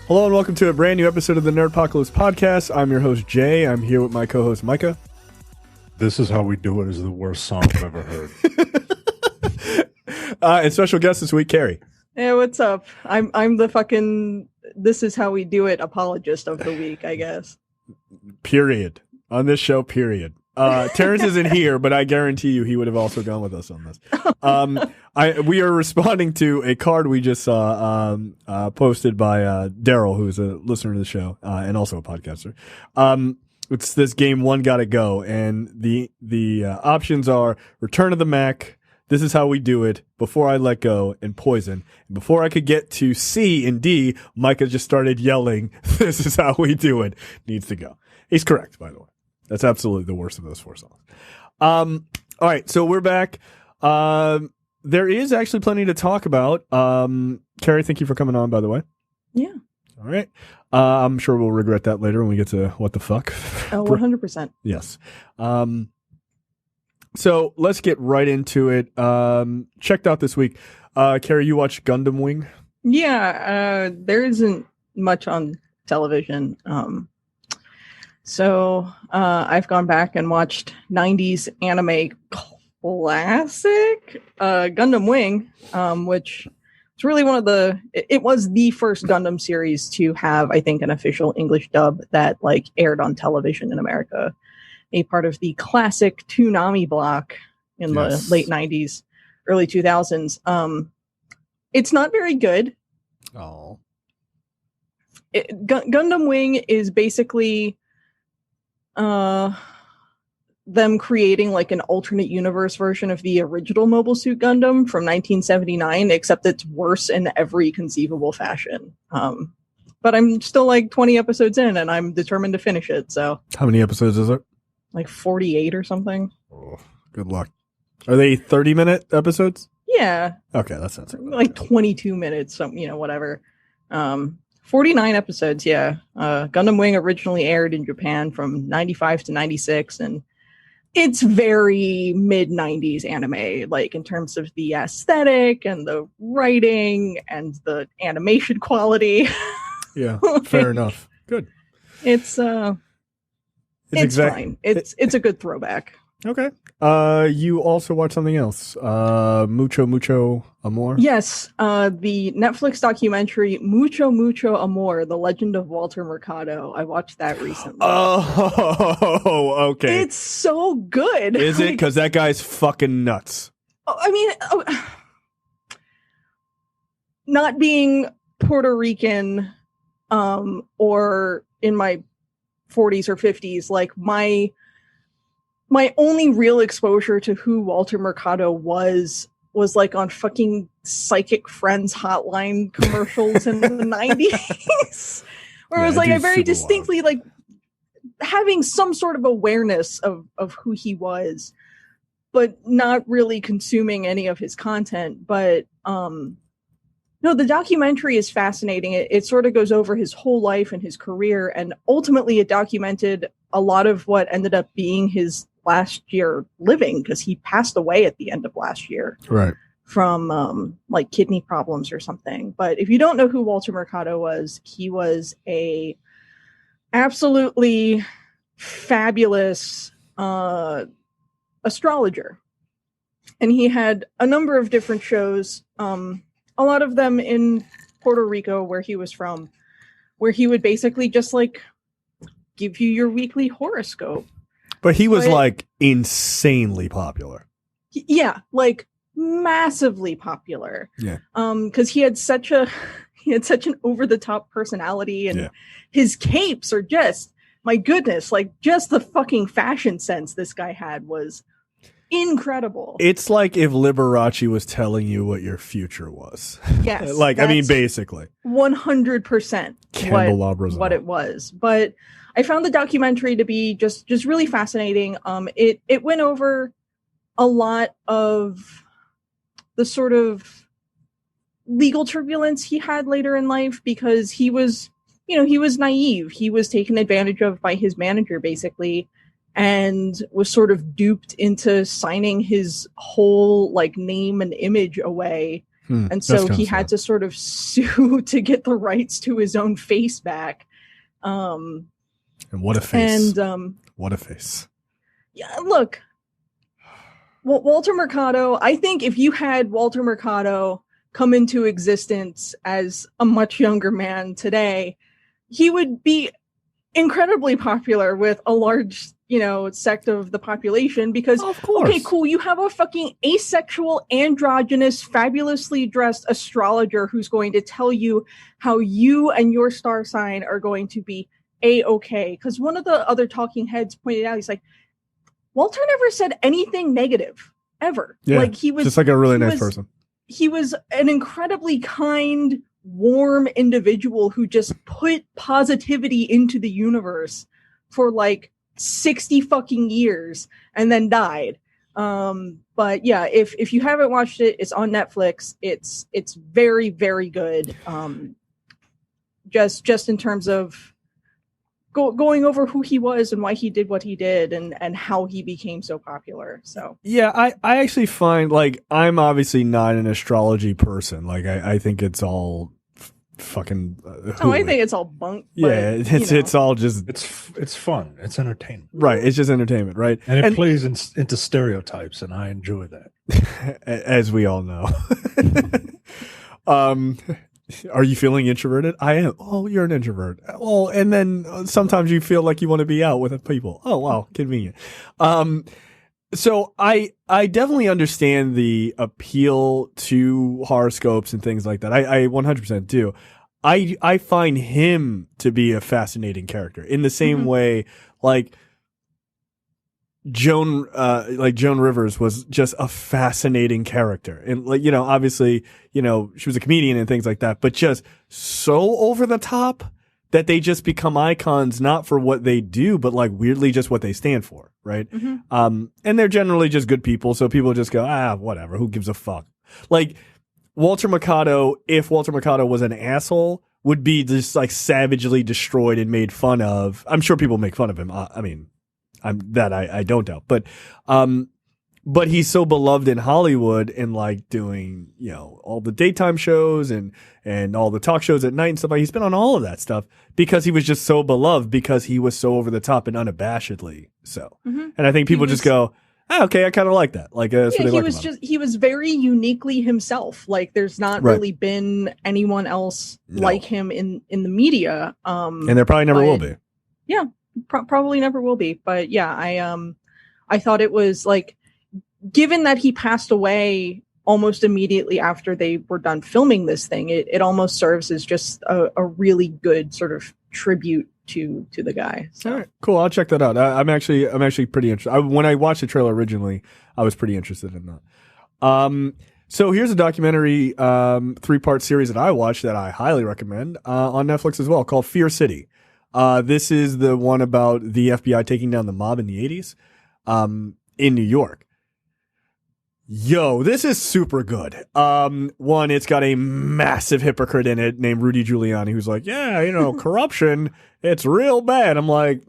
Hello and welcome to a brand new episode of the Nerdpocalypse Podcast. I'm your host, Jay. I'm here with my co-host, Micah. This Is How We Do It is the worst song I've ever heard. And special guest this week, Carrie. Hey, what's up? I'm the fucking This Is How We Do It apologist of the week, I guess. Period. On this show, period. Terrence isn't here, but I guarantee you he would have also gone with us on this. We are responding to a card we just saw posted by Daryl, who's a listener to the show and also a podcaster. It's this game One Gotta Go, and the options are Return of the Mac, This Is How We Do It, Before I Let Go, and Poison. And before I could get to C and D, Micah just started yelling, This Is How We Do It needs to go. He's correct, by the way. That's absolutely the worst of those four songs. All right, so we're back. There is actually plenty to talk about. Carrie, thank you for coming on, by the way. Yeah. All right. I'm sure we'll regret that later when we get to what the fuck. Oh, 100%. Yes. So let's get right into it. Checked out this week. Carrie, you watched Gundam Wing? Yeah, there isn't much on television. So I've gone back and watched 90s anime classic Gundam Wing, which is really one of it was the first Gundam series to have, I think, an official English dub that like aired on television in America, a part of the classic Toonami block in the late 90s, early 2000s. It's not very good. Oh. Gundam Wing is basically them creating like an alternate universe version of the original Mobile Suit Gundam from 1979, except it's worse in every conceivable fashion. But I'm still like 20 episodes in and I'm determined to finish it. So how many episodes is it? Like 48 or something. Oh, good luck. Are they 30-minute episodes? Yeah. Okay, that sounds like 22 minutes, whatever. 49 episodes, yeah. Gundam Wing originally aired in Japan from 95 to 96, and it's very mid-90s anime, like in terms of the aesthetic and the writing and the animation quality. Yeah, fair enough. Good. It's fine. It's a good throwback. Okay. You also watched something else. Mucho Mucho Amor? Yes. The Netflix documentary Mucho Mucho Amor, The Legend of Walter Mercado. I watched that recently. Oh, okay. It's so good. Is it? Because that guy's fucking nuts. I mean, not being Puerto Rican, or in my 40s or 50s, like my only real exposure to who Walter Mercado was like on fucking Psychic Friends hotline commercials in the 90s, where it was like I very distinctly like having some sort of awareness of who he was, but not really consuming any of his content. But no, the documentary is fascinating. It sort of goes over his whole life and his career, and ultimately it documented a lot of what ended up being his last year living, because he passed away at the end of last year, right, from like kidney problems or something. But if you don't know who Walter Mercado was, he was a absolutely fabulous astrologer, and he had a number of different shows, a lot of them in Puerto Rico, where he was from, where he would basically just like give you your weekly horoscope. But he was like insanely popular. Yeah, like massively popular. Yeah. Because he had such an over the top personality, and his capes are just, my goodness, like just the fucking fashion sense this guy had was incredible. It's like if Liberace was telling you what your future was. Yes. Like, I mean, basically 100% what it was. But I found the documentary to be just really fascinating. It went over a lot of the sort of legal turbulence he had later in life, because he was naive. He was taken advantage of by his manager, basically, and was sort of duped into signing his whole like name and image away And so he had to sort of sue to get the rights to his own face back. And what a face. And what a face. Yeah, look, Walter Mercado, I think if you had Walter Mercado come into existence as a much younger man today, he would be incredibly popular with a large, sect of the population because, okay, cool, you have a fucking asexual, androgynous, fabulously dressed astrologer who's going to tell you how you and your star sign are going to be A-okay. Because one of the other talking heads pointed out, he's like, Walter never said anything negative, ever. Yeah, like he was just like a really nice person. He was an incredibly kind, warm individual who just put positivity into the universe for like 60 fucking years and then died. But yeah, if you haven't watched it, it's on Netflix. It's very, very good. Just in terms of going over who he was and why he did what he did and how he became so popular. So yeah, I actually find, like, I'm obviously not an astrology person. Like I think it's all fucking I think it's all bunk. Yeah, but, it's all just it's fun. It's entertainment. Right. It's just entertainment, right? And it plays into stereotypes, and I enjoy that. As we all know. Are you feeling introverted? I am. Oh, you're an introvert. Well, and then sometimes you feel like you want to be out with people. Oh, wow, convenient. So I definitely understand the appeal to horoscopes and things like that. I 100% do. I find him to be a fascinating character in the same way, like Joan Rivers was just a fascinating character. And like, obviously, she was a comedian and things like that, but just so over the top that they just become icons, not for what they do, but like weirdly just what they stand for. Right. And they're generally just good people. So people just go, whatever. Who gives a fuck? Like Walter Mercado, if Walter Mercado was an asshole, would be just like savagely destroyed and made fun of. I'm sure people make fun of him. I don't doubt, but he's so beloved in Hollywood and like doing, all the daytime shows and all the talk shows at night and stuff. Like he's been on all of that stuff because he was just so beloved because he was so over the top and unabashedly so. And I think people just go, okay, I kind of like that. Like, that's what they like about him. He was very uniquely himself. Like there's not really been anyone else like him in the media. And there probably never will be. Yeah. Probably never will be, but yeah, I thought it was like, given that he passed away almost immediately after they were done filming this thing, it almost serves as just a really good sort of tribute to the guy. So. All right, cool. I'll check that out. I'm actually pretty interested. When I watched the trailer originally, I was pretty interested in that. So here's a documentary 3-part series that I watched that I highly recommend on Netflix as well, called Fear City. This is the one about the FBI taking down the mob in the 80s in New York. Yo, this is super good. One, it's got a massive hypocrite in it named Rudy Giuliani who's like, corruption, it's real bad. I'm like,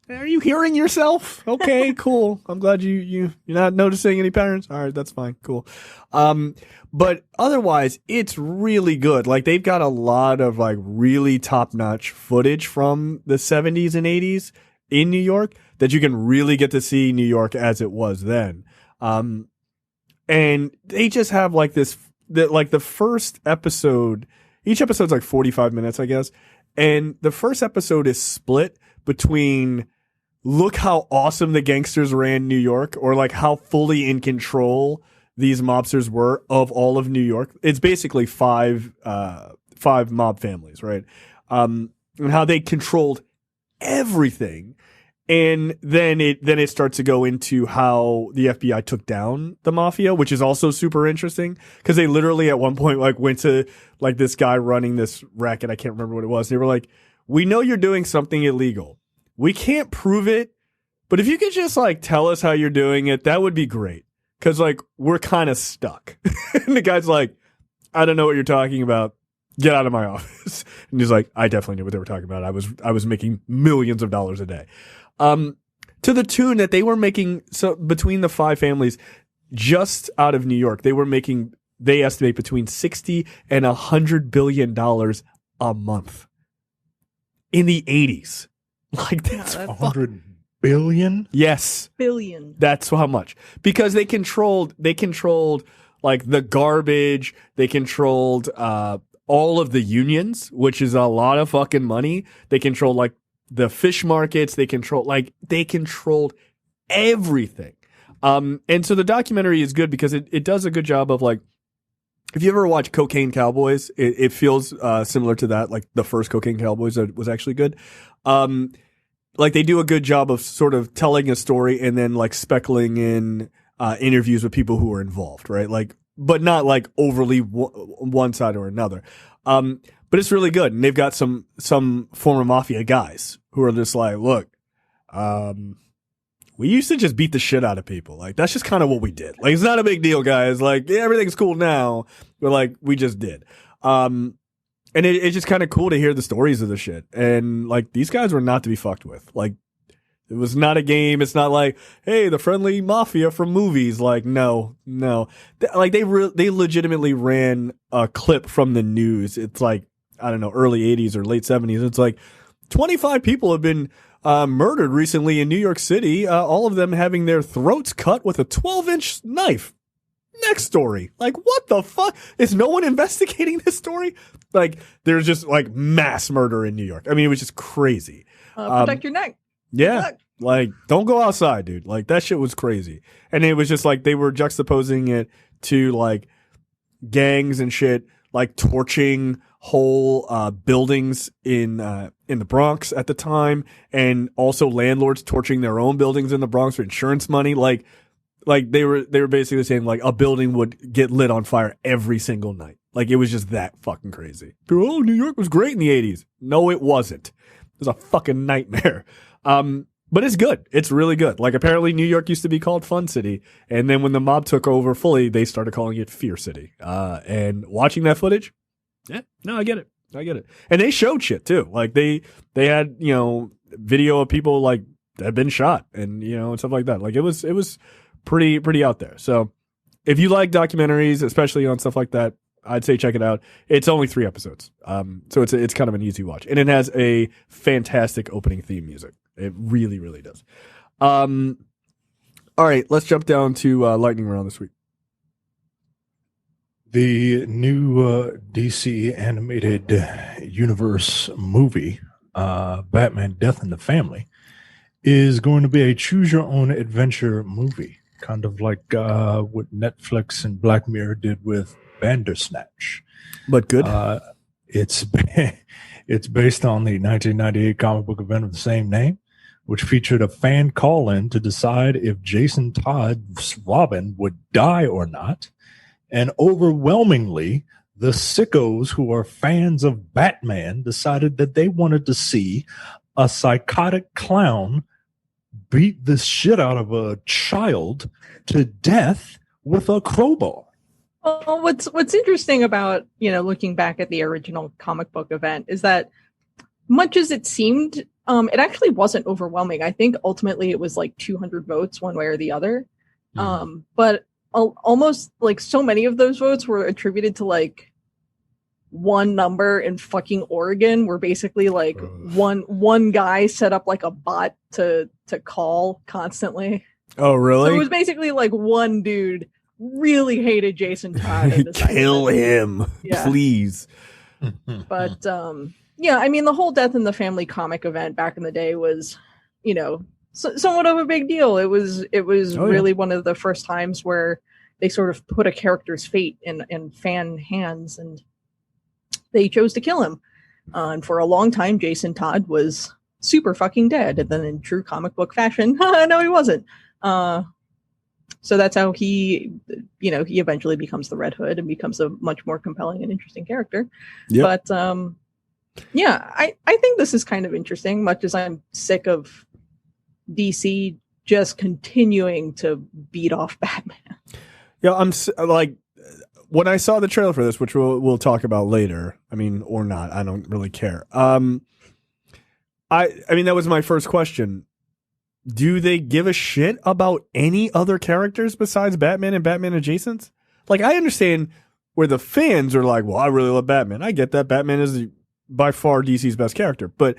are you hearing yourself? Okay, cool. I'm glad you're not noticing any patterns. All right, that's fine. Cool. But otherwise, it's really good. Like they've got a lot of like really top-notch footage from the 70s and 80s in New York that you can really get to see New York as it was then. And they just have like the first episode, each episode's like 45 minutes, I guess. And the first episode is split between look how awesome the gangsters ran New York, or like how fully in control these mobsters were of all of New York. It's basically five mob families, right? And how they controlled everything. And then it starts to go into how the FBI took down the mafia, which is also super interesting because they literally at one point like went to like this guy running this racket. I can't remember what it was. They were like, "We know you're doing something illegal. We can't prove it, but if you could just like tell us how you're doing it, that would be great. Cause like we're kind of stuck." And the guy's like, "I don't know what you're talking about. Get out of my office." And he's like, "I definitely knew what they were talking about. I was making millions of dollars a day." To the tune that they were making, so between the 5 families just out of New York, they were making they estimate between $60 and $100 billion a month in the 80s. Like, that's 100 billion? Yes. Billion. That's how much. Because they controlled like the garbage, they controlled all of the unions, which is a lot of fucking money. They controlled like the fish markets, they controlled everything. And so the documentary is good because it does a good job of like, if you ever watch Cocaine Cowboys, it feels similar to that. Like the first Cocaine Cowboys was actually good. Like they do a good job of sort of telling a story and then like speckling in interviews with people who are involved, right? Like, but not like overly one side or another. But it's really good, and they've got some former mafia guys who are just like, look, we used to just beat the shit out of people. Like, that's just kind of what we did. Like, it's not a big deal, guys. Like, yeah, everything's cool now, but like, we just did. And it's just kind of cool to hear the stories of the shit. And like, these guys were not to be fucked with. Like, it was not a game. It's not like, hey, the friendly mafia from movies. Like, no. Like, they legitimately ran a clip from the news. It's like, I don't know, early 80s or late 70s. It's like 25 people have been murdered recently in New York City, all of them having their throats cut with a 12-inch knife. Next story. Like, what the fuck? Is no one investigating this story? Like, there's just like mass murder in New York. I mean, it was just crazy. Protect your neck. Yeah. Like, don't go outside, dude. Like, that shit was crazy. And it was just like they were juxtaposing it to like gangs and shit, like torching whole buildings in the Bronx at the time, and also landlords torching their own buildings in the Bronx for insurance money. Like they were basically saying like a building would get lit on fire every single night. Like, it was just that fucking crazy. People, oh, New York was great in the 80s. No, it wasn't. It was a fucking nightmare. But it's good. It's really good. Like, apparently New York used to be called Fun City, and then when the mob took over fully, they started calling it Fear City. And watching that footage, yeah, no, I get it. And they showed shit too. Like they had, you know, video of people like that had been shot and, you know, and stuff like that. Like it was pretty out there. So if you like documentaries, especially on stuff like that, I'd say check it out. It's only 3 episodes. So it's kind of an easy watch, and it has a fantastic opening theme music. It really, really does. All right, let's jump down to lightning round this week. The new DC animated universe movie, Batman Death in the Family, is going to be a choose-your-own-adventure movie, kind of like what Netflix and Black Mirror did with Bandersnatch. But good. It's based on the 1998 comic book event of the same name, which featured a fan call-in to decide if Jason Todd's Robin would die or not. And overwhelmingly, the sickos who are fans of Batman decided that they wanted to see a psychotic clown beat the shit out of a child to death with a crowbar. Well, what's interesting about, you know, looking back at the original comic book event is that much as it seemed, it actually wasn't overwhelming. I think ultimately it was like 200 votes one way or the other. But almost like so many of those votes were attributed to like one number in fucking Oregon, where basically like one guy set up like a bot to call constantly. Oh, really? So it was basically like one dude really hated Jason Todd. Kill him, please. But yeah, I mean, the whole Death in the Family comic event back in the day was, you know, somewhat of a big deal. It was really one of the first times where they sort of put a character's fate in fan hands, and they chose to kill him. And for a long time, Jason Todd was super fucking dead. And then in true comic book fashion, no, he wasn't. So that's how he eventually becomes the Red Hood and becomes a much more compelling and interesting character. Yep. But yeah, I think this is kind of interesting, much as I'm sick of DC just continuing to beat off Batman. Yeah, I'm like, when I saw the trailer for this, which we'll talk about later, I mean, or not, I don't really care. I mean, that was my first question. Do they give a shit about any other characters besides Batman and Batman adjacents? Like, I understand where the fans are like, well, I really love Batman. I get that. Batman is by far DC's best character. But,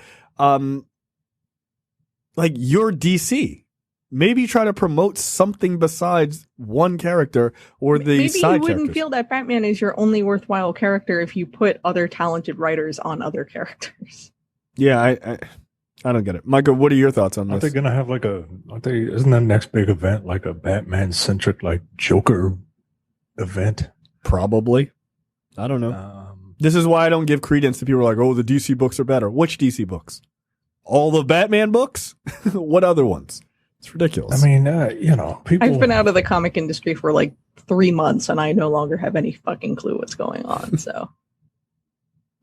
like, you're DC. Maybe try to promote something besides one character or the Maybe side you wouldn't characters. feel that Batman is your only worthwhile character if you put other talented writers on other characters. Yeah, I don't get it. Michael, what are your thoughts on Aren't this? they gonna have isn't the next big event like a Batman centric like Joker event? Probably. I don't know. This is why I don't give credence to people like, oh, the DC books are better. Which DC books? All the Batman books? What other ones? It's ridiculous. I mean, people. I've been out of the comic industry for like 3 months, and I no longer have any fucking clue what's going on. So,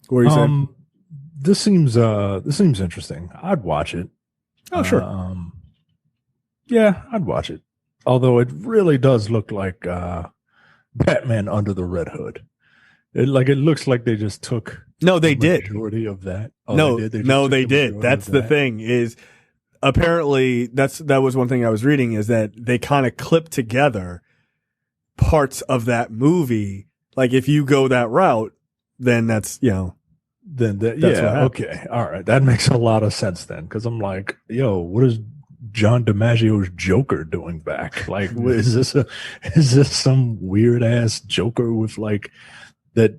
what are you saying? This seems interesting. I'd watch it. Oh, sure. Yeah, I'd watch it. Although it really does look like Batman Under the Red Hood. It looks like they just took No, they the did. majority of that. Oh, No, they did? they did. That's the thing is apparently that was one thing I was reading is that they kind of clipped together parts of that movie. Like if you go that route, then that's, Then That's what happened. okay, all right, that makes a lot of sense then. Because I'm like, yo, what is John DiMaggio's Joker doing back? Like, is this some weird ass Joker with like that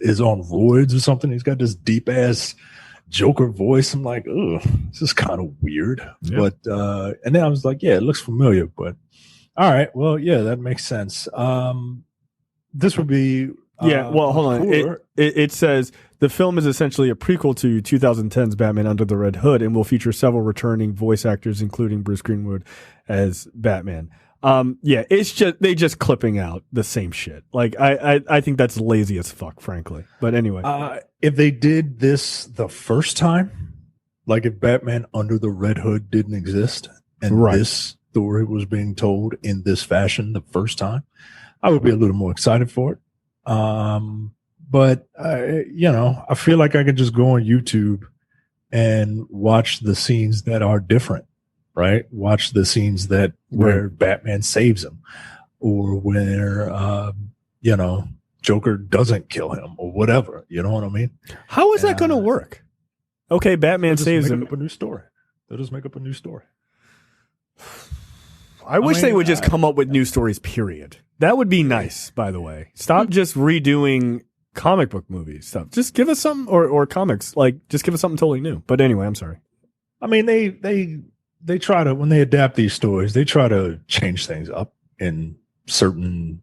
is on roids or something? He's got this deep ass Joker voice. I'm like, oh, this is kind of weird. Yeah. But and then I was like, yeah, it looks familiar. But all right, well, yeah, that makes sense. This would be well, hold on. cooler. It says the film is essentially a prequel to 2010's Batman Under the Red Hood and will feature several returning voice actors, including Bruce Greenwood as Batman. Yeah, it's just they just clipping out the same shit. Like I think that's lazy as fuck, frankly. But anyway, If they did this the first time, like if Batman Under the Red Hood didn't exist and Right. this story was being told in this fashion the first time, I would be a little more excited for it. But I feel like I could just go on YouTube and watch the scenes that are different, right? Watch the scenes where Batman saves him or where, Joker doesn't kill him or whatever. You know what I mean? how is that going to work? Okay, Batman They'll just saves make him. up a new story. They'll just make up a new story. I wish they mean, would just come up with new stories, period. That would be nice, by the way. Stop just redoing comic book movie stuff. Just give us something, or comics, like, just give us something totally new. But anyway, I'm sorry. I mean, they try to, when they adapt these stories, they try to change things up in certain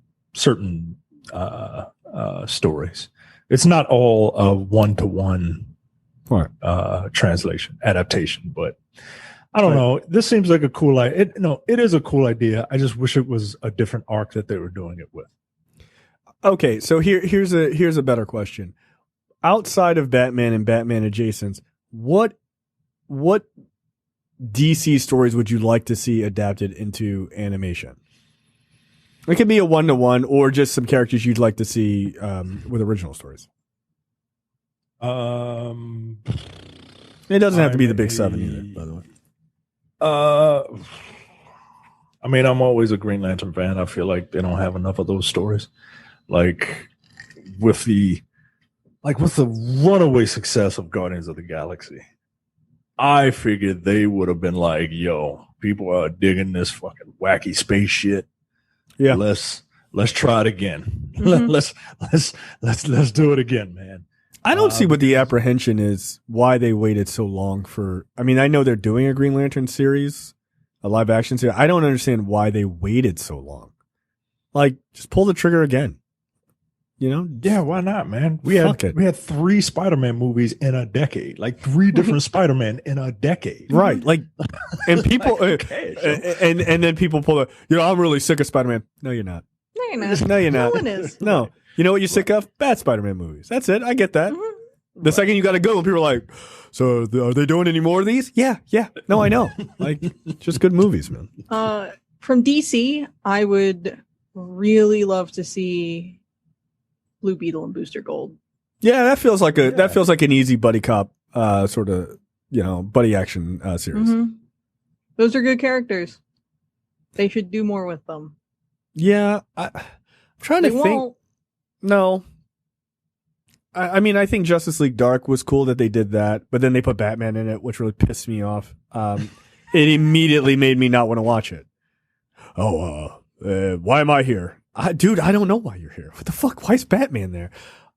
stories. It's not all a one-to-one translation adaptation, but I don't know. This seems like a cool idea. It is a cool idea. I just wish it was a different arc that they were doing it with. Okay, so here's a better question. Outside of Batman and Batman adjacents, what DC stories would you like to see adapted into animation? It could be a 1-to-1 or just some characters you'd like to see with original stories. It doesn't have to be the big seven either, by the way. I mean, I'm always a Green Lantern fan. I feel like they don't have enough of those stories. Like with the runaway success of Guardians of the Galaxy, I figured they would have been like, yo, people are digging this fucking wacky space shit. Yeah. Let's try it again. Mhm. Let's do it again, man. I don't see what the apprehension is, why they waited so long for. I mean, I know they're doing a Green Lantern series, a live action series. I don't understand why they waited so long. Like, just pull the trigger again. Yeah, why not, man? We Fuck had it. we had 3 Spider-Man movies in a decade, like 3 different Spider-Man in a decade. Right. Like, and people, Like, okay, so- and then people pull the, I'm really sick of Spider-Man. No, you're not. No, you're not. No, you're No not. one is. No. You know what you're sick of? Bad Spider-Man movies. That's it. I get that. Mhm. The second you got to go, and people are like, so are they doing any more of these? Yeah. No, I know. Like, just good movies, man. From DC, I would really love to see Blue Beetle and Booster Gold. Yeah, that feels like an easy buddy cop sort of, buddy action series. Mhm. Those are good characters. They should do more with them. Yeah, I'm trying to They think. won't. No. I mean, I think Justice League Dark was cool that they did that, but then they put Batman in it, which really pissed me off. It immediately made me not want to watch it. Why am I here? Dude, I don't know why you're here. What the fuck? Why is Batman there?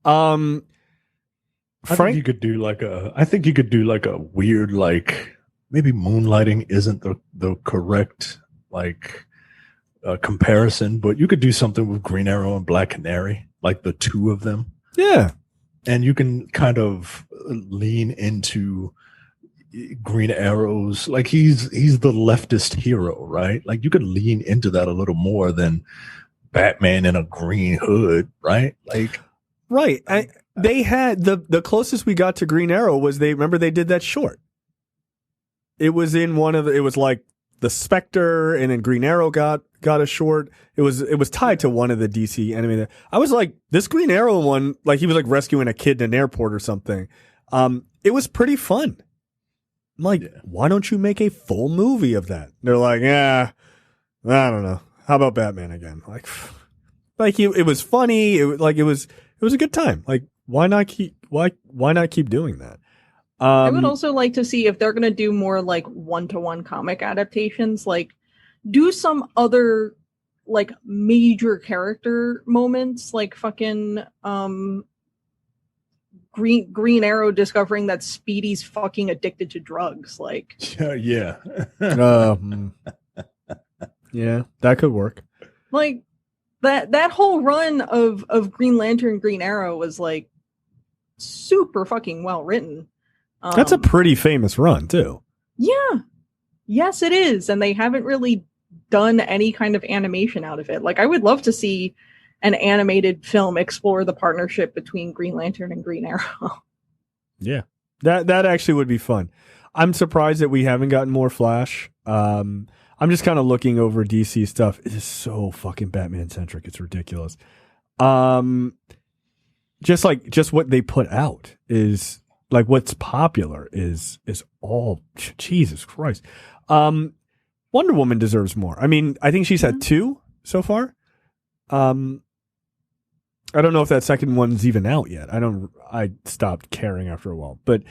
I think you could do like a weird, like, maybe moonlighting isn't the correct, like, comparison, but you could do something with Green Arrow and Black Canary, like the two of them. Yeah. And you can kind of lean into Green Arrow's, like, he's the leftist hero, right? Like, you could lean into that a little more than Batman in a green hood, right? Like, right. They had the closest we got to Green Arrow was they did that short. It was in it was like the Spectre, and then Green Arrow got a short. It was tied to one of the DC animated. I was like, this Green Arrow one, like he was like rescuing a kid in an airport or something. It was pretty fun. I'm like, why don't you make a full movie of that? They're like, yeah, I don't know. How about Batman again? Like it was funny. It was a good time. Like, why not keep doing that? I would also like to see if they're going to do more like one-to-one comic adaptations, like do some other like major character moments, like fucking Green Arrow discovering that Speedy's fucking addicted to drugs. Like, yeah. Yeah, that could work. Like that whole run of Green Lantern, Green Arrow was like super fucking well written. That's a pretty famous run too. Yeah. Yes, it is. And they haven't really done any kind of animation out of it. Like, I would love to see an animated film explore the partnership between Green Lantern and Green Arrow. Yeah. That actually would be fun. I'm surprised that we haven't gotten more Flash. I'm just kind of looking over DC stuff. It is so fucking Batman centric. It's ridiculous. Just what they put out is like what's popular is all Jesus Christ. Wonder Woman deserves more. I mean, I think she's had 2 so far. I don't know if that second one's even out yet. I stopped caring after a while, but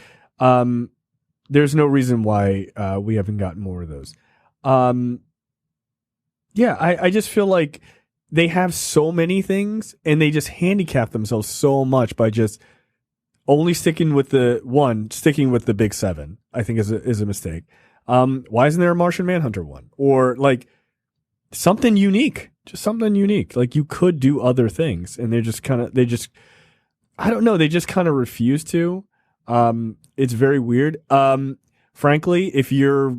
there's no reason why we haven't gotten more of those. Yeah, I just feel like they have so many things and they just handicap themselves so much by just only sticking with the big 7, I think is a mistake. Why isn't there a Martian Manhunter one? Or like something unique, just something unique. Like you could do other things and they just kind of refuse to. It's very weird. Frankly, if you're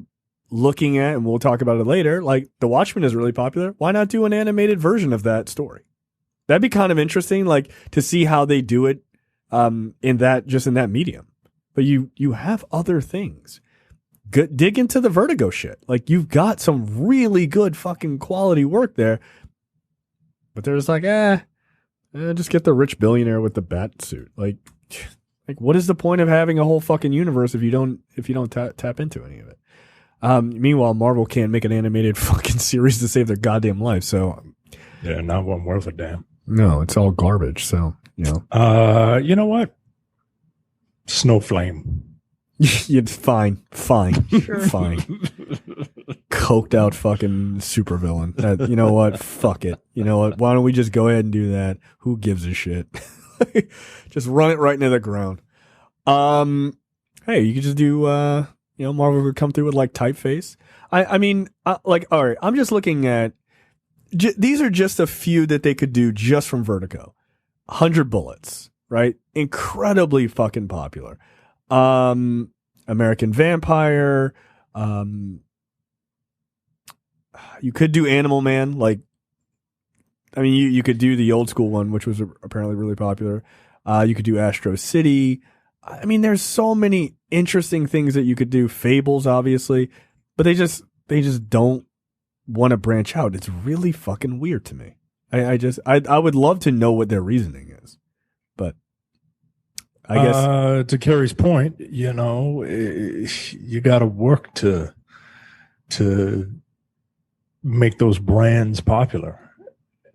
looking at, and we'll talk about it later, like The Watchmen is really popular. Why not do an animated version of that story? That'd be kind of interesting, like to see how they do it in that medium. But you have other things. Dig into the Vertigo shit. Like you've got some really good fucking quality work there. But they're just like, just get the rich billionaire with the bat suit. Like what is the point of having a whole fucking universe if you don't tap into any of it? Meanwhile, Marvel can't make an animated fucking series to save their goddamn life. So yeah, not one worth a damn. No, it's all garbage. So you know what? Snowflame. It's fine. Sure. Fine. Coked out fucking supervillain. You know what? Fuck it. You know what? Why don't we just go ahead and do that? Who gives a shit? Just run it right into the ground. Hey, you could just do, Marvel would come through with like typeface. I mean, all right, I'm just looking at, these are just a few that they could do just from Vertigo. 100 Bullets, right? Incredibly fucking popular. American Vampire. You could do Animal Man. Like, I mean, you could do the old school one, which was apparently really popular. You could do Astro City. I mean, there's so many interesting things that you could do. Fables, obviously, but they just don't want to branch out. It's really fucking weird to me. I would love to know what their reasoning is, but I guess to Carrie's point, you got to work to make those brands popular.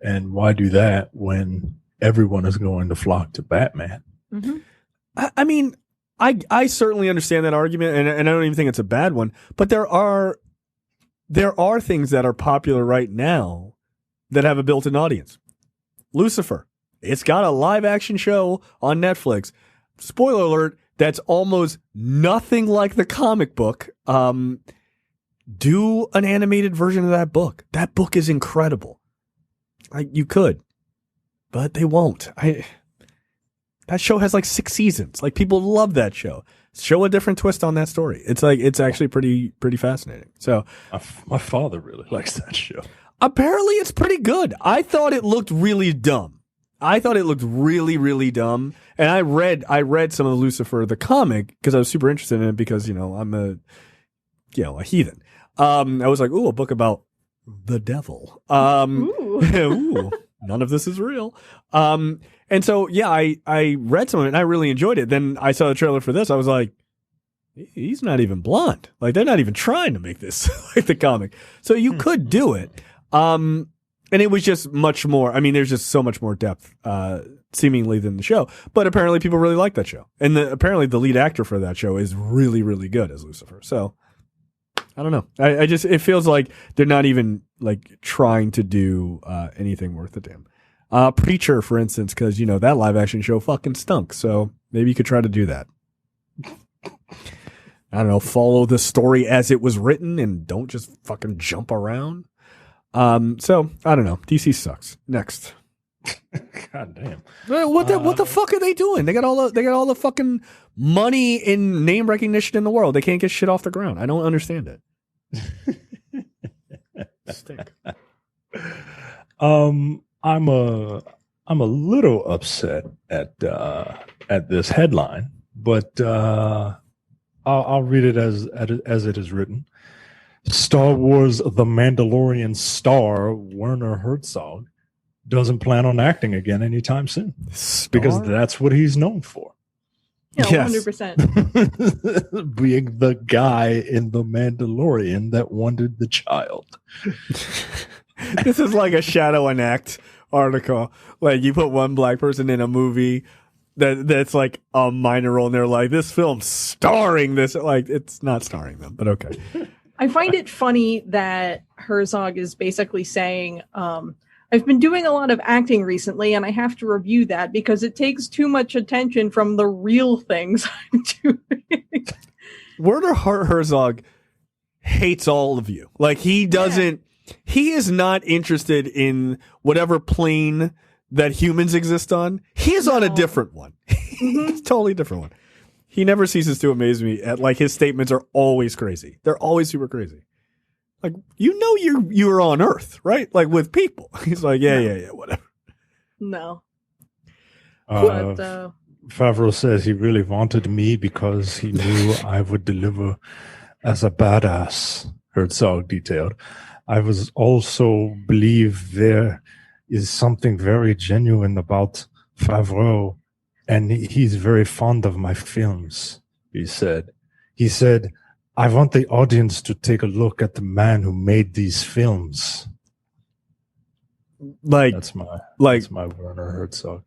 And why do that when everyone is going to flock to Batman. Mhm. I mean, I certainly understand that argument, and I don't even think it's a bad one. But there are things that are popular right now that have a built-in audience. Lucifer, it's got a live-action show on Netflix. Spoiler alert, that's almost nothing like the comic book. Do an animated version of that book. That book is incredible. Like, you could, but they won't. That show has like 6 seasons. Like, people love that show. Show a different twist on that story. It's like, it's actually pretty fascinating. So my father really likes that show. Apparently it's pretty good. I thought it looked really dumb. I thought it looked really, really dumb. And I read some of Lucifer, the comic, because I was super interested in it because, I'm a heathen. I was like, ooh, a book about the devil. Ooh, none of this is real. And so, yeah, I read some of it and I really enjoyed it. Then I saw the trailer for this. I was like, he's not even blonde. Like, they're not even trying to make this like the comic. So you could do it. And it was just much more. I mean, there's just so much more depth, seemingly, than the show. But apparently people really like that show. And apparently the lead actor for that show is really, really good as Lucifer. So I don't know. It feels like they're not even like trying to do anything worth a damn. Preacher, for instance, because, that live action show fucking stunk. So maybe you could try to do that. I don't know. Follow the story as it was written and don't just fucking jump around. So I don't know. DC sucks. Next. God damn. What the fuck are they doing? They got all the fucking money and name recognition in the world. They can't get shit off the ground. I don't understand it. Stink. I'm a little upset at this headline, but I'll read it as it is written. Star Wars: The Mandalorian star Werner Herzog doesn't plan on acting again anytime soon because that's what he's known for. Yeah, yes. 100%. Being the guy in The Mandalorian that wanted the child. This is like a Shadow and Act article. Like, you put one black person in a movie that's like a minor role, and they're like, this film's starring this. Like, it's not starring them, but okay. I find it funny that Herzog is basically saying, I've been doing a lot of acting recently, and I have to review that because it takes too much attention from the real things I'm doing. Werner Herzog hates all of you. Like, he doesn't, he is not interested in whatever plane that humans exist on. He is on a different one. It's a totally different one. He never ceases to amaze me at, like, his statements are always crazy. They're always super crazy. Like, you're on Earth, right? Like, with people. He's like, yeah, whatever. No. Favreau says he really wanted me because he knew I would deliver as a badass, Herzog detailed. I was also believe there is something very genuine about Favreau, and he's very fond of my films, he said. He said, I want the audience to take a look at the man who made these films. Like, that's my Werner Herzog.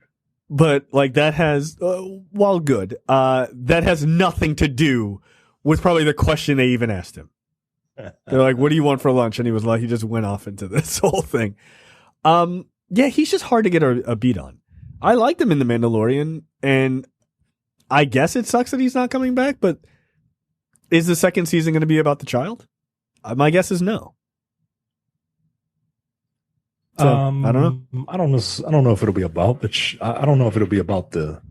But, like, that has, while good, that has nothing to do with probably the question they even asked him. They're like, what do you want for lunch? And he was like, he just went off into this whole thing. Yeah, he's just hard to get a beat on. I liked him in The Mandalorian, and I guess it sucks that he's not coming back, but is the second season going to be about the child? My guess is no. So, I don't know. I don't know if it'll be about I don't know if it'll be about the.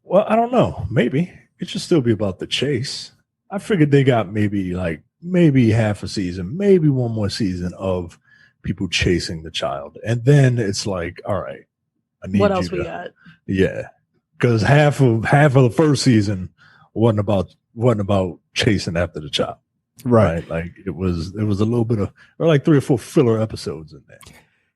Well, I don't know. Maybe it should still be about the chase. I figured they got maybe half a season, maybe one more season of people chasing the child, and then it's like, all right, I need what else you we to, got? Yeah, because half of the first season wasn't about chasing after the child. Right. Like it was a little bit of, or like 3 or 4 filler episodes in there.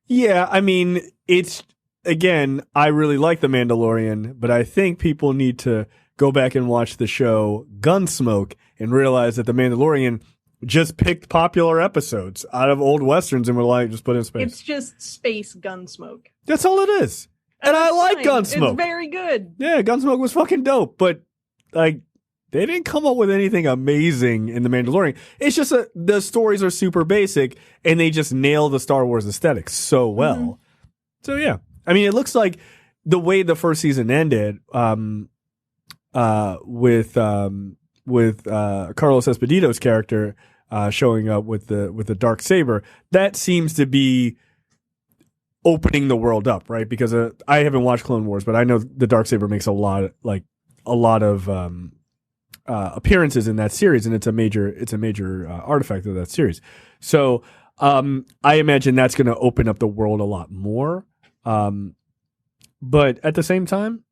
Yeah. I mean, it's, again, I really like The Mandalorian, but I think people need to go back and watch the show Gunsmoke and realize that The Mandalorian just picked popular episodes out of old westerns and were like, just put in space. It's just space Gunsmoke. That's all it is. And I like Gunsmoke. It's very good. Yeah, Gunsmoke was fucking dope, but like they didn't come up with anything amazing in The Mandalorian. It's just the stories are super basic and they just nail the Star Wars aesthetic so well. Mm-hmm. So yeah, I mean, it looks like the way the first season ended, with Carlos Esposito's character showing up with the dark saber, that seems to be opening the world up, right? Because I haven't watched Clone Wars, but I know the dark saber makes a lot of appearances in that series, and it's a major artifact of that series. So I imagine that's going to open up the world a lot more. But at the same time,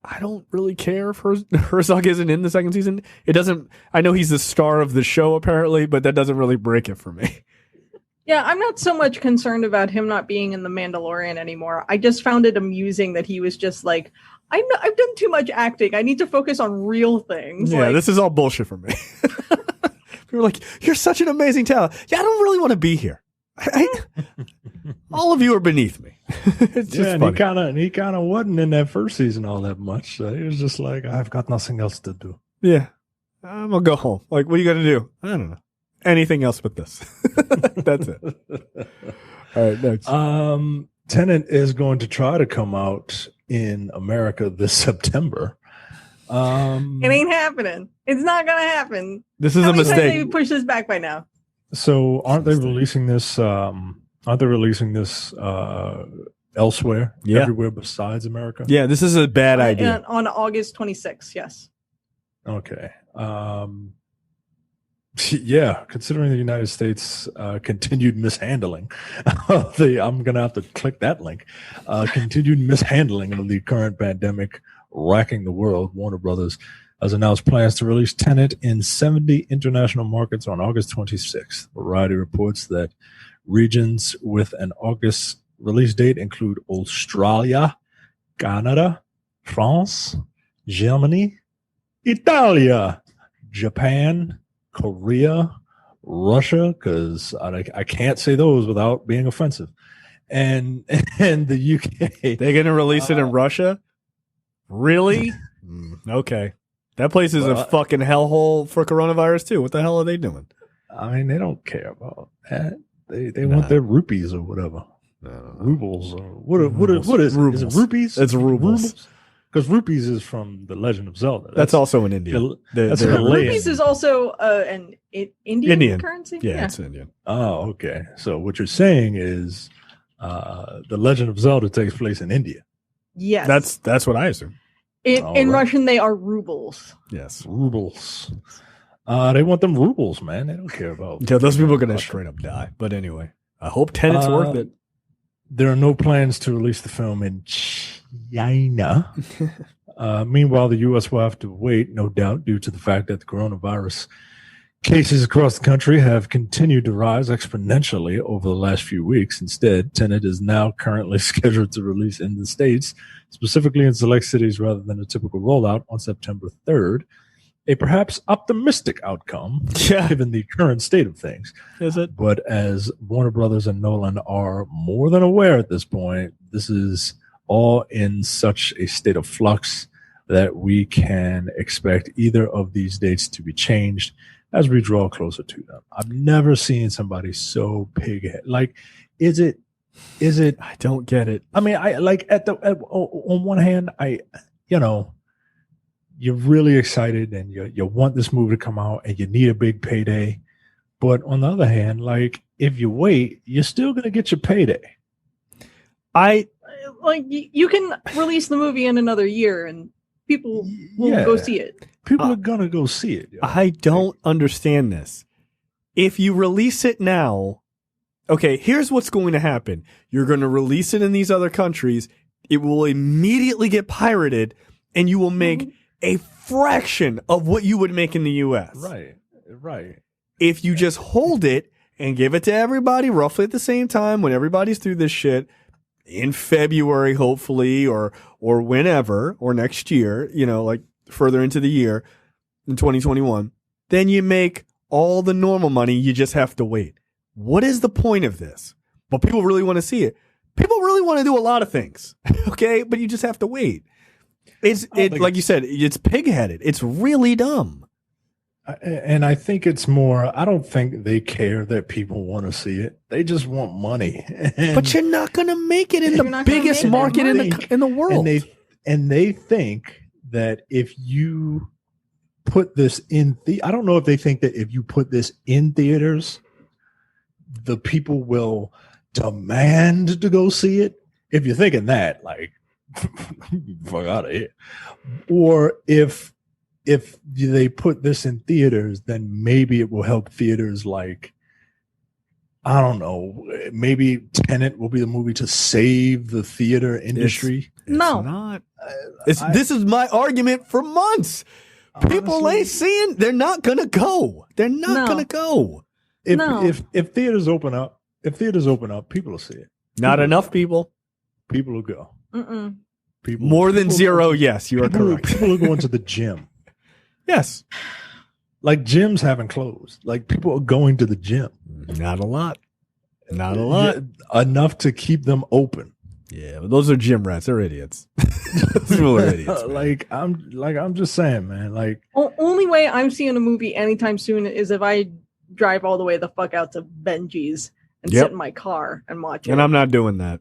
I don't really care if Herzog isn't in the second season. It doesn't. I know he's the star of the show apparently, but that doesn't really break it for me. Yeah, I'm not so much concerned about him not being in The Mandalorian anymore. I just found it amusing that he was just like, I've done too much acting. I need to focus on real things. Yeah, this is all bullshit for me. People were like, you're such an amazing talent. Yeah, I don't really want to be here. All of you are beneath me. It's just funny. And he kind of wasn't in that first season all that much. So he was just like, I've got nothing else to do. Yeah, I'm gonna go home. Like, what are you gonna do? I don't know. Anything else but this. That's it. All right, next. Tenet is going to try to come out in America this September. It ain't happening. It's not gonna happen. This is a mistake. How many times have we pushed this back by now? So aren't they releasing this? Elsewhere? Yeah. Everywhere besides America? Yeah, this is a bad idea. On August 26th, yes. Okay. Yeah, considering the United States continued mishandling of I'm going to have to click that link. Continued mishandling of the current pandemic racking the world, Warner Brothers has announced plans to release Tenet in 70 international markets on August 26th. Variety reports that regions with an August release date include Australia, Canada, France, Germany, Italia, Japan, Korea, Russia, because I can't say those without being offensive, and the UK. They're going to release it in Russia? Really? Okay. That place is a fucking hellhole for coronavirus too. What the hell are they doing? I mean, they don't care about that. They want their rupees or whatever. Rubles or what is it? Is it rupees? It's rubles. Because rupees is from The Legend of Zelda. That's also in India. Rupees is also an Indian currency? Yeah, it's Indian. Oh, okay. So what you're saying is The Legend of Zelda takes place in India. Yes. That's what I assume. In Russian, they are rubles. Yes. Rubles. They want them rubles, man. They don't care about. Yeah, those people are going to straight up die. But anyway, I hope Tenet's worth it. There are no plans to release the film in China. Meanwhile, the U.S. will have to wait, no doubt, due to the fact that the coronavirus cases across the country have continued to rise exponentially over the last few weeks. Instead, Tenet is now currently scheduled to release in the States, specifically in select cities rather than a typical rollout on September 3rd. A perhaps optimistic outcome, given the current state of things. Is it? But as Warner Brothers and Nolan are more than aware at this point, this is all in such a state of flux that we can expect either of these dates to be changed as we draw closer to them. I've never seen somebody so pig-headed. Like, is it? I don't get it. I mean, on one hand, you're really excited and you want this movie to come out and you need a big payday. But on the other hand, like, if you wait, you're still going to get your payday. You can release the movie in another year and people will go see it. People are going to go see it. Yo. I don't understand this. If you release it now, okay, here's what's going to happen. You're going to release it in these other countries. It will immediately get pirated and you will make a fraction of what you would make in the U.S. Right. If you just hold it and give it to everybody roughly at the same time when everybody's through this shit in February, hopefully, or whenever, or next year, like further into the year in 2021, then you make all the normal money, you just have to wait. What is the point of this? But people really want to see it. People really want to do a lot of things, okay? But you just have to wait. It's like you said, it's pig-headed. It's really dumb. And I think it's more, I don't think they care that people want to see it. They just want money. But you're not going to make it in the biggest market in the world. And they think that if you put this in I don't know if they think that if you put this in theaters, the people will demand to go see it. If you're thinking that, like, fuck out of here. Or if they put this in theaters, then maybe it will help theaters like, I don't know, maybe Tenet will be the movie to save the theater industry. It's not. This is my argument for months. People ain't seeing, they're not going to go. They're not going to go. If theaters open up, people will see it. Not enough people. People will go. More than zero, yes, you are correct. People are going to the gym. Yes. Like gyms haven't closed. Like people are going to the gym. Not a lot. Not a lot. Yeah, enough to keep them open. Yeah, but those are gym rats. They're idiots. They're idiots. I'm just saying, man. Like, only way I'm seeing a movie anytime soon is if I drive all the way the fuck out to Benji's and sit in my car and watch it. And I'm not doing that.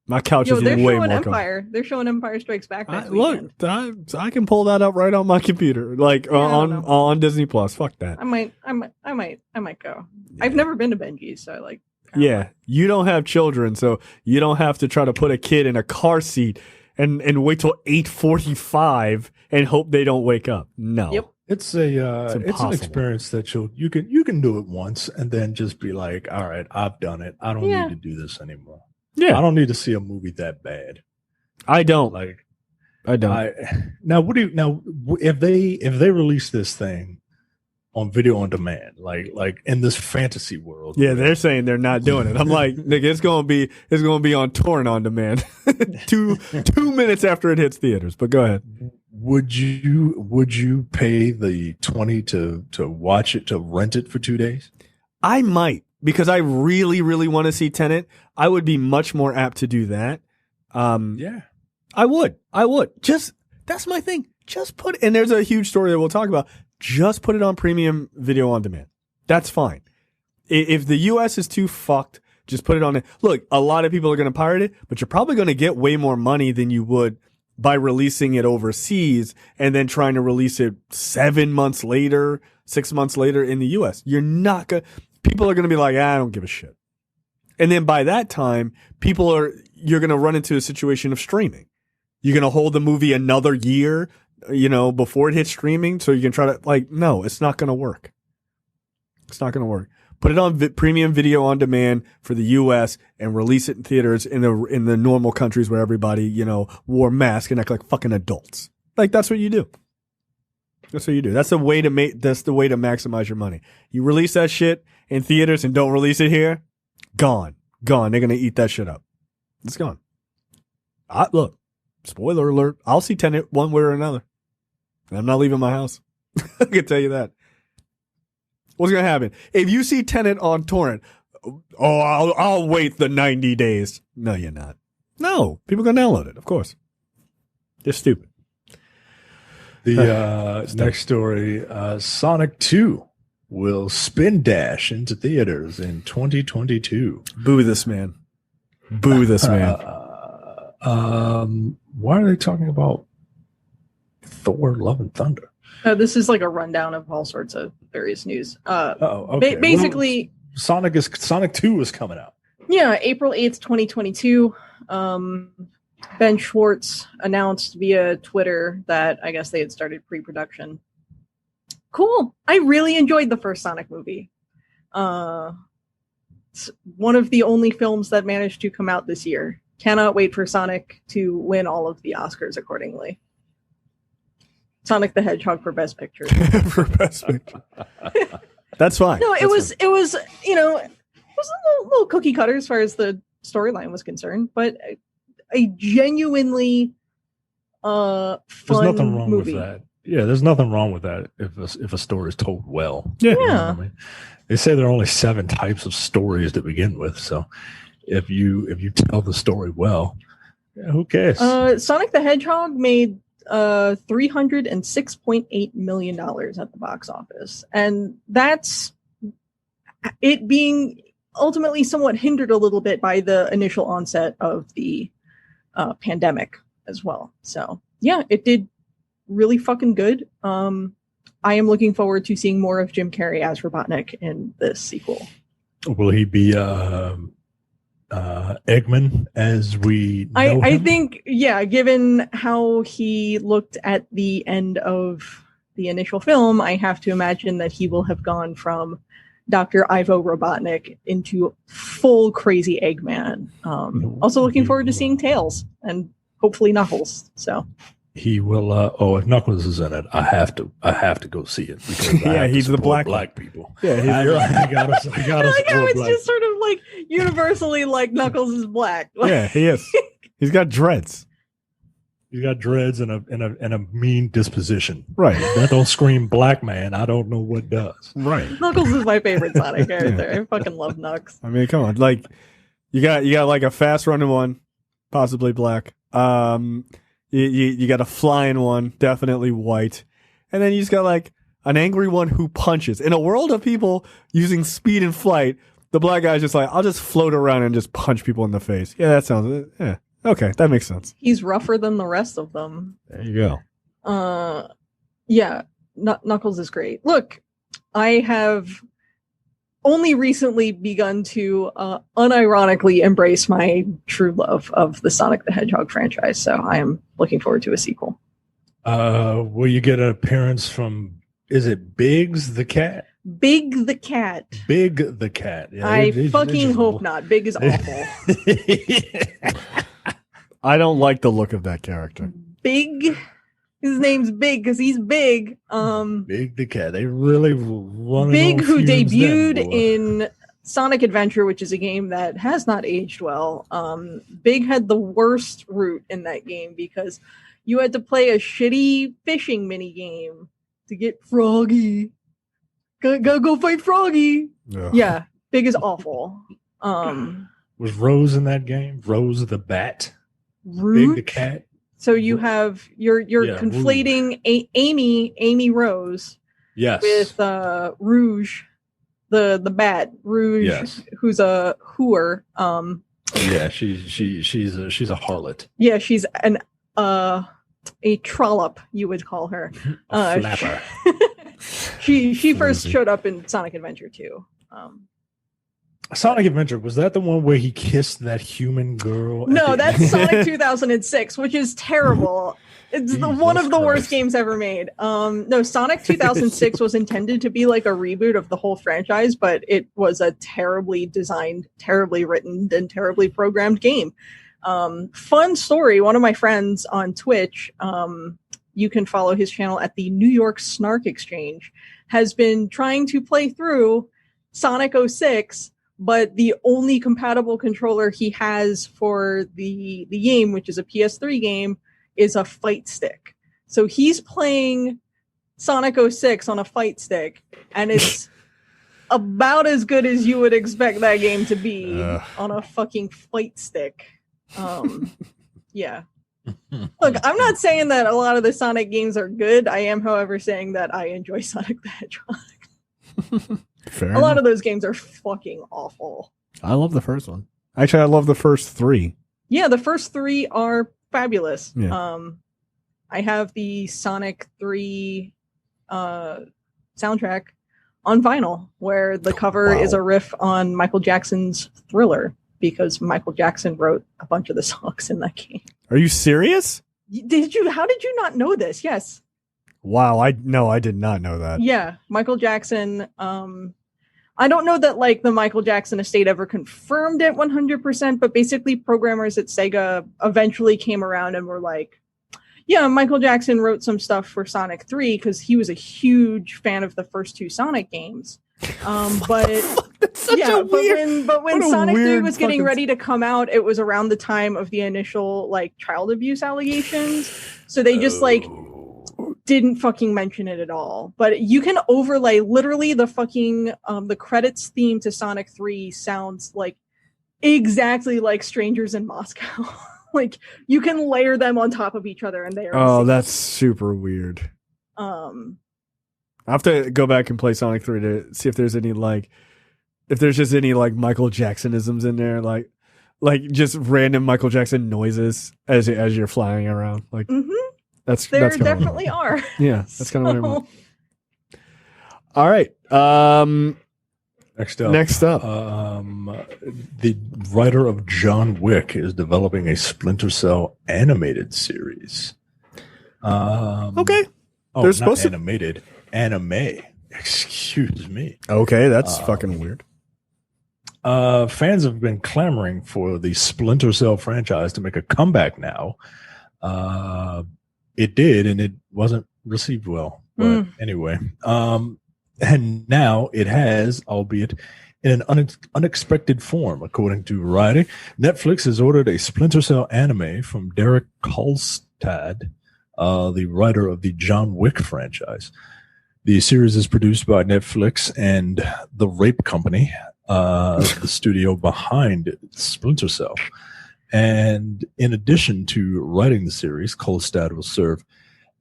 My couch is way more Empire. They're showing Empire Strikes Back next weekend. Look, I can pull that up right on my computer, on Disney Plus. Fuck that. I might go. Yeah. I've never been to Benji's, so like. You don't have children, so you don't have to try to put a kid in a car seat and wait till 8:45 and hope they don't wake up. No. Yep. It's an experience that you can do it once and then just be like, all right, I've done it. I don't need to do this anymore. Yeah. I don't need to see a movie that bad. I don't. Now if they release this thing on video on demand, like in this fantasy world. Yeah, they're saying they're not doing it. I'm like, nigga, it's gonna be on torrent on demand. two minutes after it hits theaters. But go ahead. Would you pay the $20 to watch it, to rent it for 2 days? I might, because I really, really want to see Tenet. I would be much more apt to do that. Yeah. I would. That's my thing. Just put, and there's a huge story that we'll talk about. Just put it on premium video on demand. That's fine. If the US is too fucked, just put it on it. Look, a lot of people are going to pirate it, but you're probably going to get way more money than you would by releasing it overseas and then trying to release it 7 months later, 6 months later in the US. You're not going to, people are going to be like, I don't give a shit. And then by that time, you're going to run into a situation of streaming. You're going to hold the movie another year, before it hits streaming, so you can try to, no, it's not going to work. It's not going to work. Put it on premium video on demand for the U.S. and release it in theaters in the normal countries where everybody, wore masks and act like fucking adults. Like, that's what you do. That's what you do. That's the way to maximize your money. You release that shit in theaters and don't release it here, gone. They're going to eat that shit up. It's gone. Look, spoiler alert, I'll see Tenet one way or another. I'm not leaving my house. I can tell you that. What's going to happen? If you see Tenet on torrent, I'll wait the 90 days. No, you're not. No, people are going to download it, of course. They're stupid. The next story, Sonic 2 will spin dash into theaters in 2022. Boo this man. Boo this man. Why are they talking about Thor: Love and Thunder? This is like a rundown of all sorts of various news. Okay. Basically, Sonic 2 is coming out. Yeah, April 8th, 2022. Ben Schwartz announced via Twitter that I guess they had started pre-production. Cool. I really enjoyed the first Sonic movie. It's one of the only films that managed to come out this year. Cannot wait for Sonic to win all of the Oscars accordingly. Sonic the Hedgehog for Best Picture. For Best Picture. That's fine. No, it was a little cookie cutter as far as the storyline was concerned, but a genuinely fun There's nothing wrong movie. with that. Yeah, there's nothing wrong with that if a story is told well. Yeah. You know what I mean? They say there are only 7 types of stories to begin with. So if you tell the story well, yeah, who cares? Sonic the Hedgehog made $306.8 million at the box office, and that's it being ultimately somewhat hindered a little bit by the initial onset of the pandemic as well. So yeah, it did really fucking good. I am looking forward to seeing more of Jim Carrey as Robotnik in this sequel. Will he be Eggman as we know I him? think, yeah, given how he looked at the end of the initial film, I have to imagine that he will have gone from Dr. Ivo Robotnik into full crazy Eggman. Also looking forward to seeing Tails and hopefully Knuckles. So he will. If Knuckles is in it, I have to go see it. Because Yeah, he's the black people. Yeah, he's I gotta I like how support it's black. just sort of like universally like Knuckles is black. yeah, he is. He's got dreads. He's got dreads and a mean disposition. Right. That don't scream black man. I don't know what does. Right. Knuckles is my favorite Sonic character. I fucking love Knucks. I mean, come on. Like, you got like a fast running one, possibly black. You got a flying one, definitely white, and then you just got like an angry one who punches. In a world of people using speed and flight, the black guy's just like, I'll just float around and just punch people in the face. Yeah, that sounds. Yeah, okay, that makes sense. He's rougher than the rest of them. There you go. Yeah, Knuckles is great. Look, I have only recently begun to unironically embrace my true love of the Sonic the Hedgehog franchise, so I am looking forward to a sequel. Will you get an appearance from, is it Biggs the cat? Big the cat. Big the cat. Yeah, I they fucking just- hope not. Big is awful. I don't like the look of that character. Big. His name's Big because he's big. Big the cat. They really want Big, who debuted in. in Sonic Adventure, which is a game that has not aged well. Big had the worst route in that game because you had to play a shitty fishing mini game to get Froggy. Gotta go fight Froggy. Ugh. Yeah, Big is awful. Was Rose in that game? Rose the bat? Root. Big the cat? So you have you're Yeah, conflating Amy Rose Yes. with Rouge, the bat Rouge, Yes. who's a hooer. Yeah, she's a harlot. Yeah, she's a trollop, you would call her. A flapper. She first Flimsy. showed up in Sonic Adventure 2. Sonic Adventure, was that the one where he kissed that human girl? at No, the that's end? Sonic 2006, which is terrible. It's one Jesus of the worst Christ. games ever made. No, Sonic 2006 was intended to be like a reboot of the whole franchise, but it was a terribly designed, terribly written, and terribly programmed game. Fun story. One of my friends on Twitch, you can follow his channel at the New York Snark Exchange, has been trying to play through Sonic 06, but the only compatible controller he has for the game, which is a PS3 game, is a fight stick. So he's playing Sonic 06 on a fight stick, and it's about as good as you would expect that game to be on a fucking fight stick. Yeah. Look, I'm not saying that a lot of the Sonic games are good. I am, however, saying that I enjoy Sonic the Hedgehog. Fair A lot enough. of those games are fucking awful. I love the first one. Actually, I love the first 3. Yeah, the first 3 are fabulous. Yeah. I have the Sonic 3 soundtrack on vinyl, where the cover Wow. is a riff on Michael Jackson's Thriller, because Michael Jackson wrote a bunch of the songs in that game. Are you serious? How did you not know this? Yes. Wow, I did not know that. Yeah, Michael Jackson. I don't know that like the Michael Jackson estate ever confirmed it 100%, but basically programmers at Sega eventually came around and were like, yeah, Michael Jackson wrote some stuff for Sonic 3 because he was a huge fan of the first 2 Sonic games. But That's such yeah, a weird. but when what a Sonic 3 weird was getting fucking- ready to come out, it was around the time of the initial like child abuse allegations. So they just like didn't fucking mention it at all. But you can overlay literally the fucking the credits theme to Sonic 3 sounds like exactly like Strangers in Moscow. Like you can layer them on top of each other and they are that's super weird. I have to go back and play Sonic 3 to see if there's any just any like Michael Jacksonisms in there, like just random Michael Jackson noises as you're flying around. Like that's definitely are. Yeah, that's kind of what I want. All right. Next up. The writer of John Wick is developing a Splinter Cell animated series. Okay. Oh, There's not supposed animated. Anime. Excuse me. Okay, that's fucking weird. Fans have been clamoring for the Splinter Cell franchise to make a comeback now. It did, and it wasn't received well. But anyway, and now it has, albeit in an unexpected form, according to Variety. Netflix has ordered a Splinter Cell anime from Derek Kolstad, the writer of the John Wick franchise. The series is produced by Netflix and The Rape Company, the studio behind Splinter Cell. And in addition to writing the series, Kolstad will serve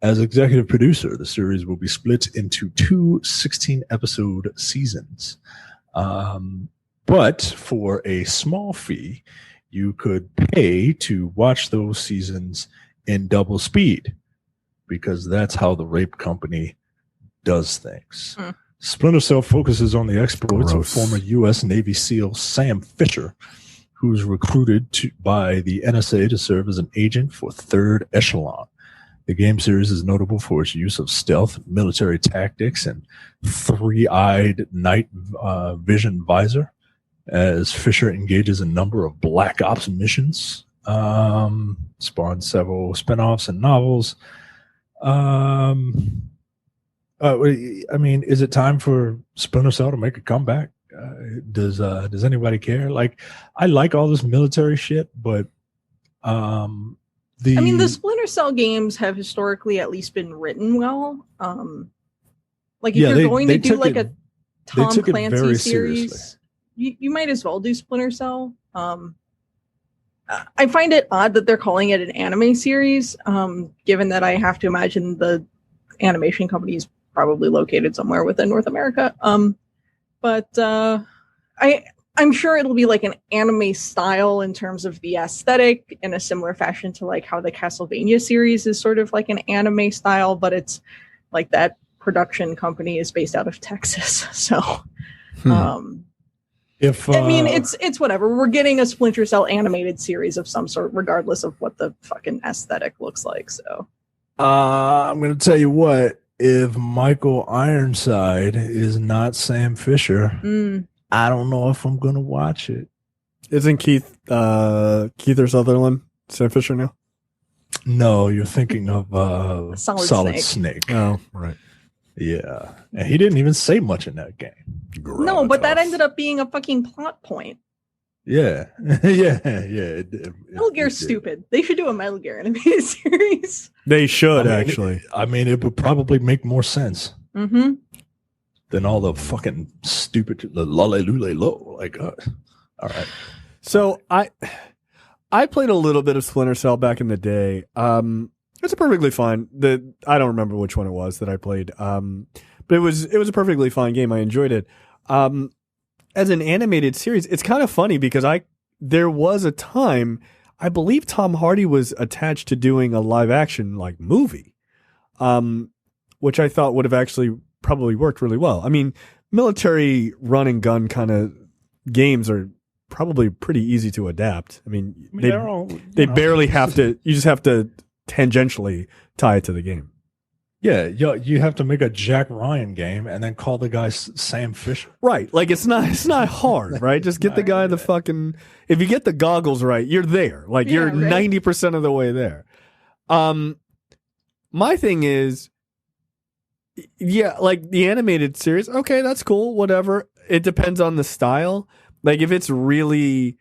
as executive producer. The series will be split into 2 16-episode seasons. But for a small fee, you could pay to watch those seasons in double speed, because that's how The Rape Company does things. Splinter Cell focuses on the exploits of former U.S. Navy SEAL Sam Fisher, who's recruited by the NSA to serve as an agent for Third Echelon. The game series is notable for its use of stealth, military tactics, and three-eyed night vision visor, as Fisher engages a number of Black Ops missions, spawned several spinoffs and novels. I mean, is it time for Splinter Cell to make a comeback? Does anybody care? Like, I like all this military shit, but the Splinter Cell games have historically at least been written well. Like if you're going to do like a Tom Clancy series, you might as well do Splinter Cell. I find it odd that they're calling it an anime series, given that I have to imagine the animation company is probably located somewhere within North America. But I'm sure it'll be like an anime style in terms of the aesthetic, in a similar fashion to like how the Castlevania series is sort of like an anime style, but it's like that production company is based out of Texas. So, I mean, it's whatever. We're getting a Splinter Cell animated series of some sort, regardless of what the fucking aesthetic looks like. So, I'm going to tell you what, if Michael Ironside is not Sam Fisher, I don't know if I'm going to watch it. Isn't Keith or Sutherland Sam Fisher now? No, you're thinking of Solid Snake. Oh, right. Yeah. And he didn't even say much in that game. No, but that ended up being a fucking plot point. Yeah. yeah. Metal Gear's stupid. They should do a Metal Gear animated series. They should, actually. It would probably make more sense. Mm-hmm. Than all the fucking stupid lolly-lulay-lo. Like, all right. So I played a little bit of Splinter Cell back in the day. It's a perfectly fine. I don't remember which one it was that I played. But it was a perfectly fine game. I enjoyed it. As an animated series, it's kind of funny because there was a time, I believe Tom Hardy was attached to doing a live action like movie, which I thought would have actually probably worked really well. I mean, military run and gun kind of games are probably pretty easy to adapt. I mean, they barely have to. You just have to tangentially tie it to the game. Yeah, you have to make a Jack Ryan game and then call the guy Sam Fisher. Right, like it's not hard, right? Just get the guy the fucking. If you get the goggles right, you're there. Like you're 90% of the way there. My thing is. Yeah, like the animated series, okay, that's cool, whatever. It depends on the style. Like if it's really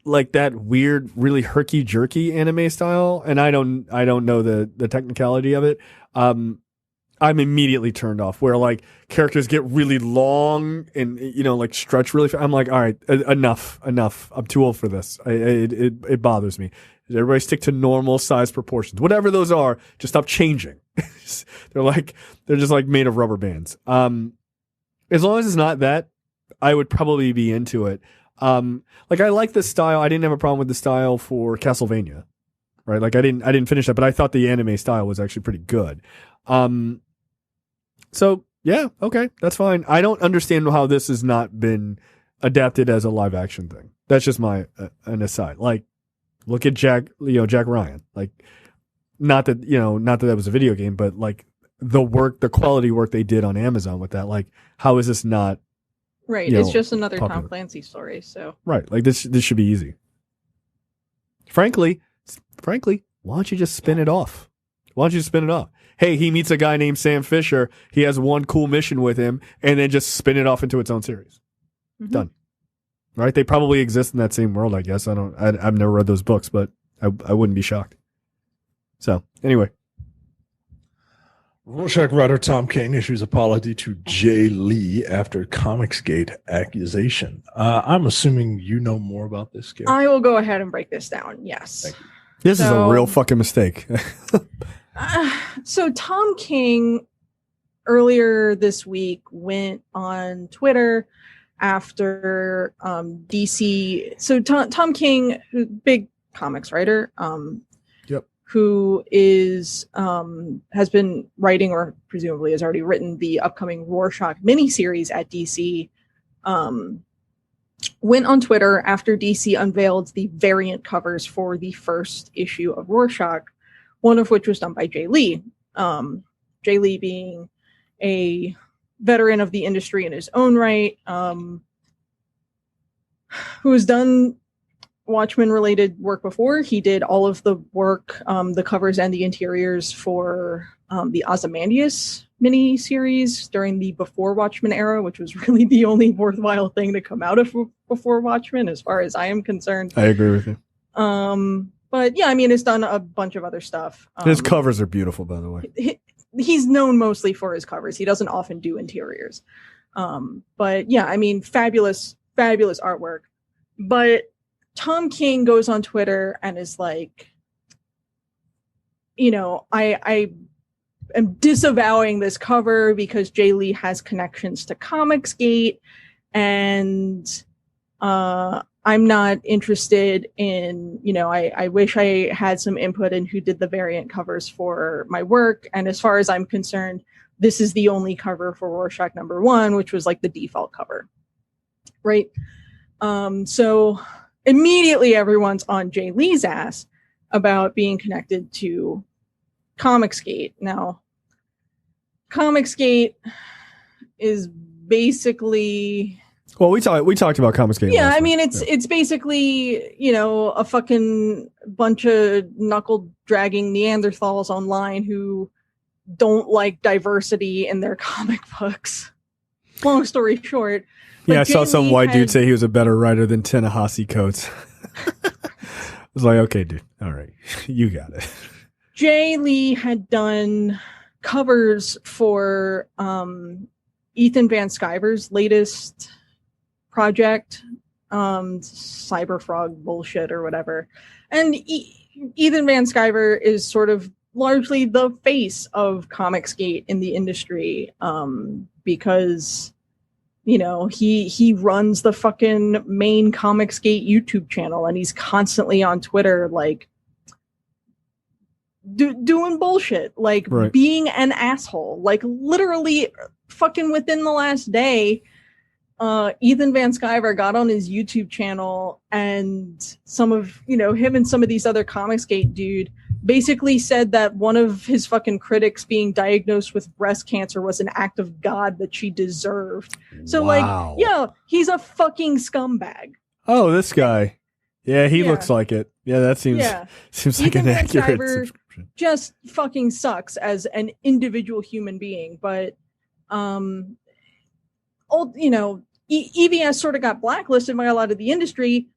like that weird, really herky jerky anime style, and I don't know the technicality of it. I'm immediately turned off. Where like characters get really long and like stretch really fast. I'm like, all right, enough. I'm too old for this. It bothers me. Everybody stick to normal size proportions, whatever those are. Just stop changing. they're just like made of rubber bands. As long as it's not that, I would probably be into it. Like I like the style. I didn't have a problem with the style for Castlevania, right? Like I didn't finish that, but I thought the anime style was actually pretty good. So yeah, okay, that's fine. I don't understand how this has not been adapted as a live action thing. That's just my an aside. Like, look at Jack Ryan. Like, not that that was a video game, but like the quality work they did on Amazon with that. Like, how is this not? Right, it's just another popular. Tom Clancy story. So right, like this should be easy. Frankly, why don't you just spin it off? Hey, he meets a guy named Sam Fisher. He has one cool mission with him, and then just spin it off into its own series. Mm-hmm. Done. Right? They probably exist in that same world, I guess. I've never read those books, but I wouldn't be shocked. So, anyway. Rorschach writer Tom King issues apology to Jay Lee after Comicsgate accusation. I'm assuming you know more about this, Gary. I will go ahead and break this down. Yes. Thank you. This is a real fucking mistake. So Tom King earlier this week went on Twitter after DC. So Tom King, big comics writer, who is has been writing, or presumably has already written, the upcoming Rorschach miniseries at DC. Went on Twitter after DC unveiled the variant covers for the first issue of Rorschach, one of which was done by Jay Lee. Jay Lee being a veteran of the industry in his own right, who has done Watchmen-related work before. He did all of the work, the covers and the interiors for the Ozymandias mini-series during the Before Watchmen era, which was really the only worthwhile thing to come out of Before Watchmen, as far as I am concerned. I agree with you. But yeah, I mean, it's done a bunch of other stuff. His covers are beautiful, by the way. He's known mostly for his covers. He doesn't often do interiors. But yeah, I mean, fabulous artwork. But Tom King goes on Twitter and is like, I am disavowing this cover because Jay Lee has connections to Comicsgate, and I'm not interested in, I wish I had some input in who did the variant covers for my work. And as far as I'm concerned, this is the only cover for Rorschach #1, which was like the default cover. Right. So immediately everyone's on Jay Lee's ass about being connected to Comicsgate. Now, Comicsgate is basically... Well, we talked about Comicsgate. Yeah, I mean, it's basically, a fucking bunch of knuckle-dragging Neanderthals online who don't like diversity in their comic books. Long story short. Yeah, I saw some white dude say he was a better writer than Ta-Nehisi Coates. I was like, okay, dude. All right. You got it. Jay Lee had done covers for Ethan Van Sciver's latest project, Cyberfrog bullshit or whatever. And Ethan Van Sciver is sort of largely the face of Comicsgate in the industry, because he runs the fucking main Comicsgate YouTube channel, and he's constantly on Twitter, like doing bullshit, like right. Being an asshole, like literally fucking within the last day. Ethan Van Sciver got on his YouTube channel, and some of, him and some of these other Comicsgate dude basically said that one of his fucking critics being diagnosed with breast cancer was an act of God that she deserved. So wow. He's a fucking scumbag. Oh, this guy. Yeah, he looks like it. Yeah, that seems like Ethan an accurate description. Just fucking sucks as an individual human being, but EVS sort of got blacklisted by a lot of the industry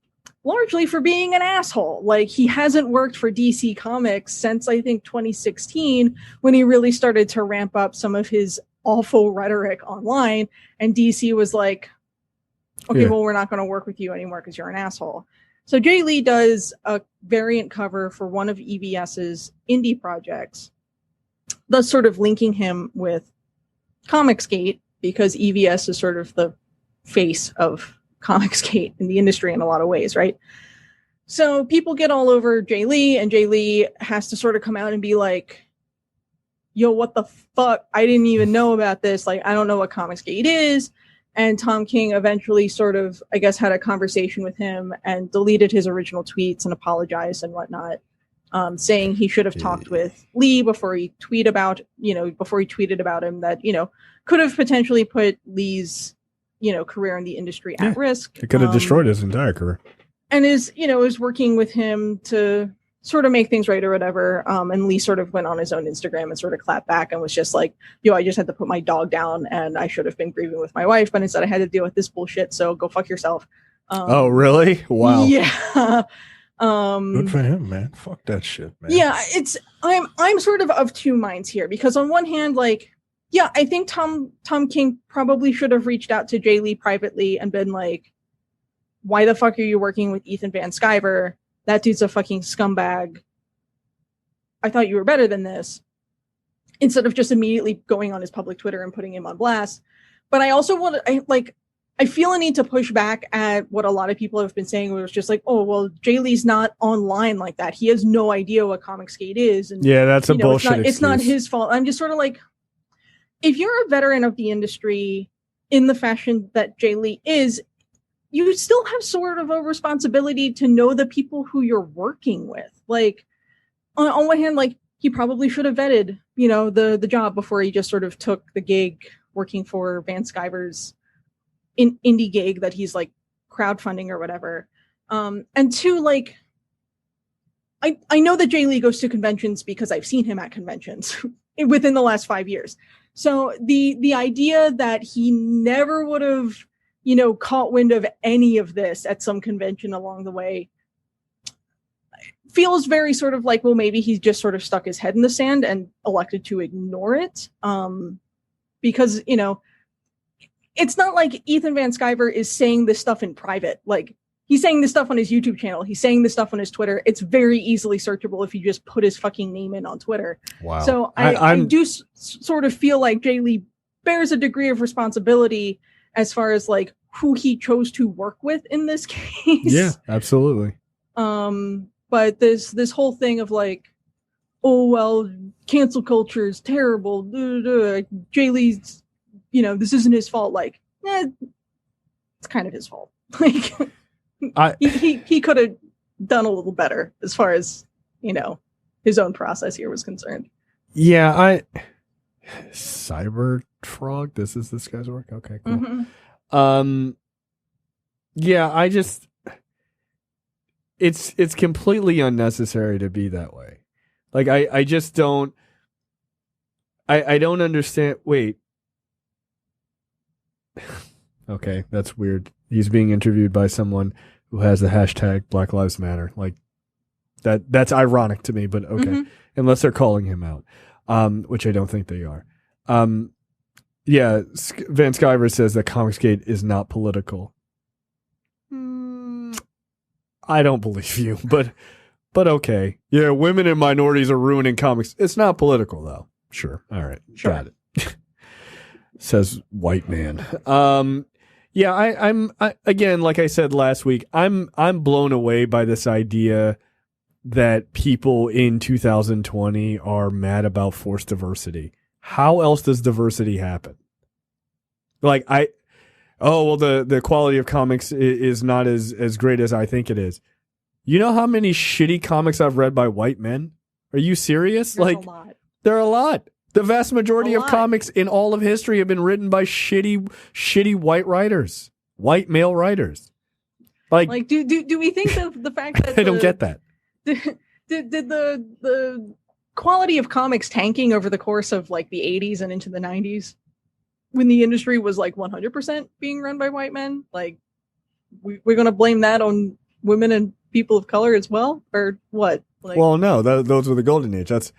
largely for being an asshole. Like, he hasn't worked for DC Comics since, I think, 2016, when he really started to ramp up some of his awful rhetoric online. And DC was like, okay, well, we're not going to work with you anymore because you're an asshole. So Jay Lee does a variant cover for one of EVS's indie projects, thus sort of linking him with Comicsgate, because EVS is sort of the face of Comicsgate in the industry in a lot of ways, right? So people get all over Jay Lee, and Jay Lee has to sort of come out and be like, yo, what the fuck? I didn't even know about this. Like, I don't know what Comicsgate is. And Tom King eventually sort of, I guess, had a conversation with him and deleted his original tweets and apologized and whatnot, saying he should have talked with Lee before he tweeted about him, that, could have potentially put Lee's, career in the industry at risk. It could have destroyed his entire career. And is working with him to sort of make things right or whatever. And Lee sort of went on his own Instagram and sort of clapped back and was just like, yo, I just had to put my dog down and I should have been grieving with my wife, but instead I had to deal with this bullshit. So go fuck yourself. Oh, really? Wow. Yeah. Good for him, man. Fuck that shit, man. Yeah. I'm sort of two minds here, because on one hand, like, yeah, I think Tom King probably should have reached out to Jay Lee privately and been like, why the fuck are you working with Ethan Van Sciver? That dude's a fucking scumbag. I thought you were better than this. Instead of just immediately going on his public Twitter and putting him on blast. But I also I feel a need to push back at what a lot of people have been saying, where it's just like, oh, well, Jay Lee's not online like that. He has no idea what Comicsgate is. And yeah, that's a bullshit it's not his fault. I'm just sort of like, if you're a veteran of the industry in the fashion that Jay Lee is, you still have sort of a responsibility to know the people who you're working with. Like, on one hand, like, he probably should have vetted, the job before he just sort of took the gig working for Van Sciver's indie gig that he's like crowdfunding or whatever. And two, like, I know that Jay Lee goes to conventions because I've seen him at conventions within the last 5 years. So the idea that he never would have, caught wind of any of this at some convention along the way feels very sort of like, well, maybe he's just sort of stuck his head in the sand and elected to ignore it. Because, it's not like Ethan Van Sciver is saying this stuff in private. Like, he's saying this stuff on his YouTube channel. He's saying this stuff on his Twitter. It's very easily searchable if you just put his fucking name in on Twitter. Wow. So I do sort of feel like Jay Lee bears a degree of responsibility as far as like who he chose to work with in this case. Yeah, absolutely. But this whole thing of like, oh, well, cancel culture is terrible. Jay Lee's, this isn't his fault. Like, it's kind of his fault. Like, he could have done a little better as far as, his own process here was concerned. Yeah, Cyberfrog, this is this guy's work? Okay, cool. Mm-hmm. Yeah, I just, it's completely unnecessary to be that way. Like, I just don't, I don't understand. Wait. Okay, that's weird. He's being interviewed by someone who has the hashtag Black Lives Matter. Like, that's ironic to me, but okay. Mm-hmm. Unless they're calling him out, which I don't think they are. Yeah, Van Sciver says that Comicsgate is not political. I don't believe you, but okay. Yeah, women and minorities are ruining comics. It's not political, though. Sure. All right. Sure. Got it. Says white man. Yeah, I'm again, like I said last week, I'm blown away by this idea that people in 2020 are mad about forced diversity. How else does diversity happen? Like, the quality of comics is not as great as I think it is. You know how many shitty comics I've read by white men? Are you serious? There's a lot. There are a lot. The vast majority of comics in all of history have been written by shitty white writers, white male writers. Like do we think of the fact that I don't get that. Did the quality of comics tanking over the course of like the 80s and into the 90s when the industry was like 100% being run by white men? Like, we're going to blame that on women and people of color as well, or what? Like, well, no, those were the golden age. It's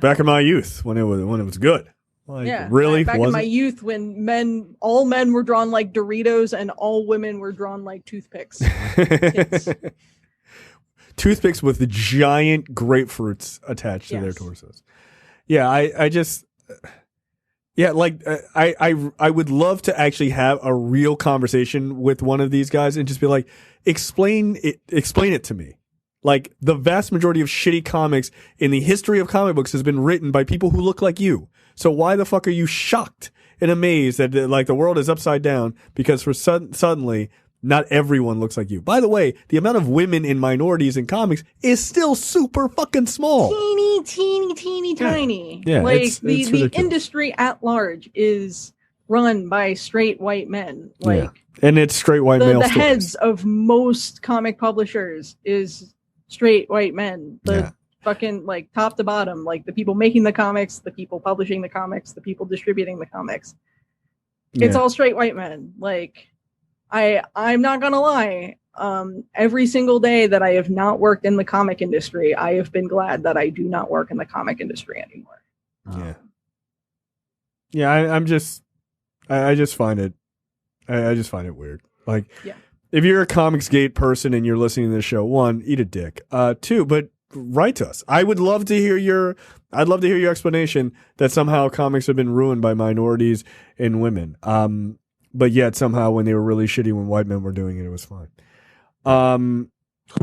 back in my youth when it was good. Like, really? Back in my youth when all men were drawn like Doritos and all women were drawn like toothpicks. Toothpicks with the giant grapefruits attached to their torsos. Yeah, I would love to actually have a real conversation with one of these guys and just be like, explain it to me. Like, the vast majority of shitty comics in the history of comic books has been written by people who look like you. So why the fuck are you shocked and amazed that like the world is upside down because suddenly not everyone looks like you? By the way, the amount of women and minorities in comics is still super fucking small. Teeny tiny. Yeah, like it's the industry at large is run by straight white men. Like, and it's straight white male the stories. heads of most comic publishers is straight white men. Fucking like top to bottom, like the people making the comics, the people publishing the comics, the people distributing the comics. It's all straight white men. Like, I'm not gonna lie. Every single day that I have not worked in the comic industry, I have been glad that I do not work in the comic industry anymore. I just find it weird. Like, if you're a Comicsgate person and you're listening to this show, one, eat a dick. Two, but write to us. I'd love to hear your explanation that somehow comics have been ruined by minorities and women. But yet somehow when they were really shitty when white men were doing it was fine. Who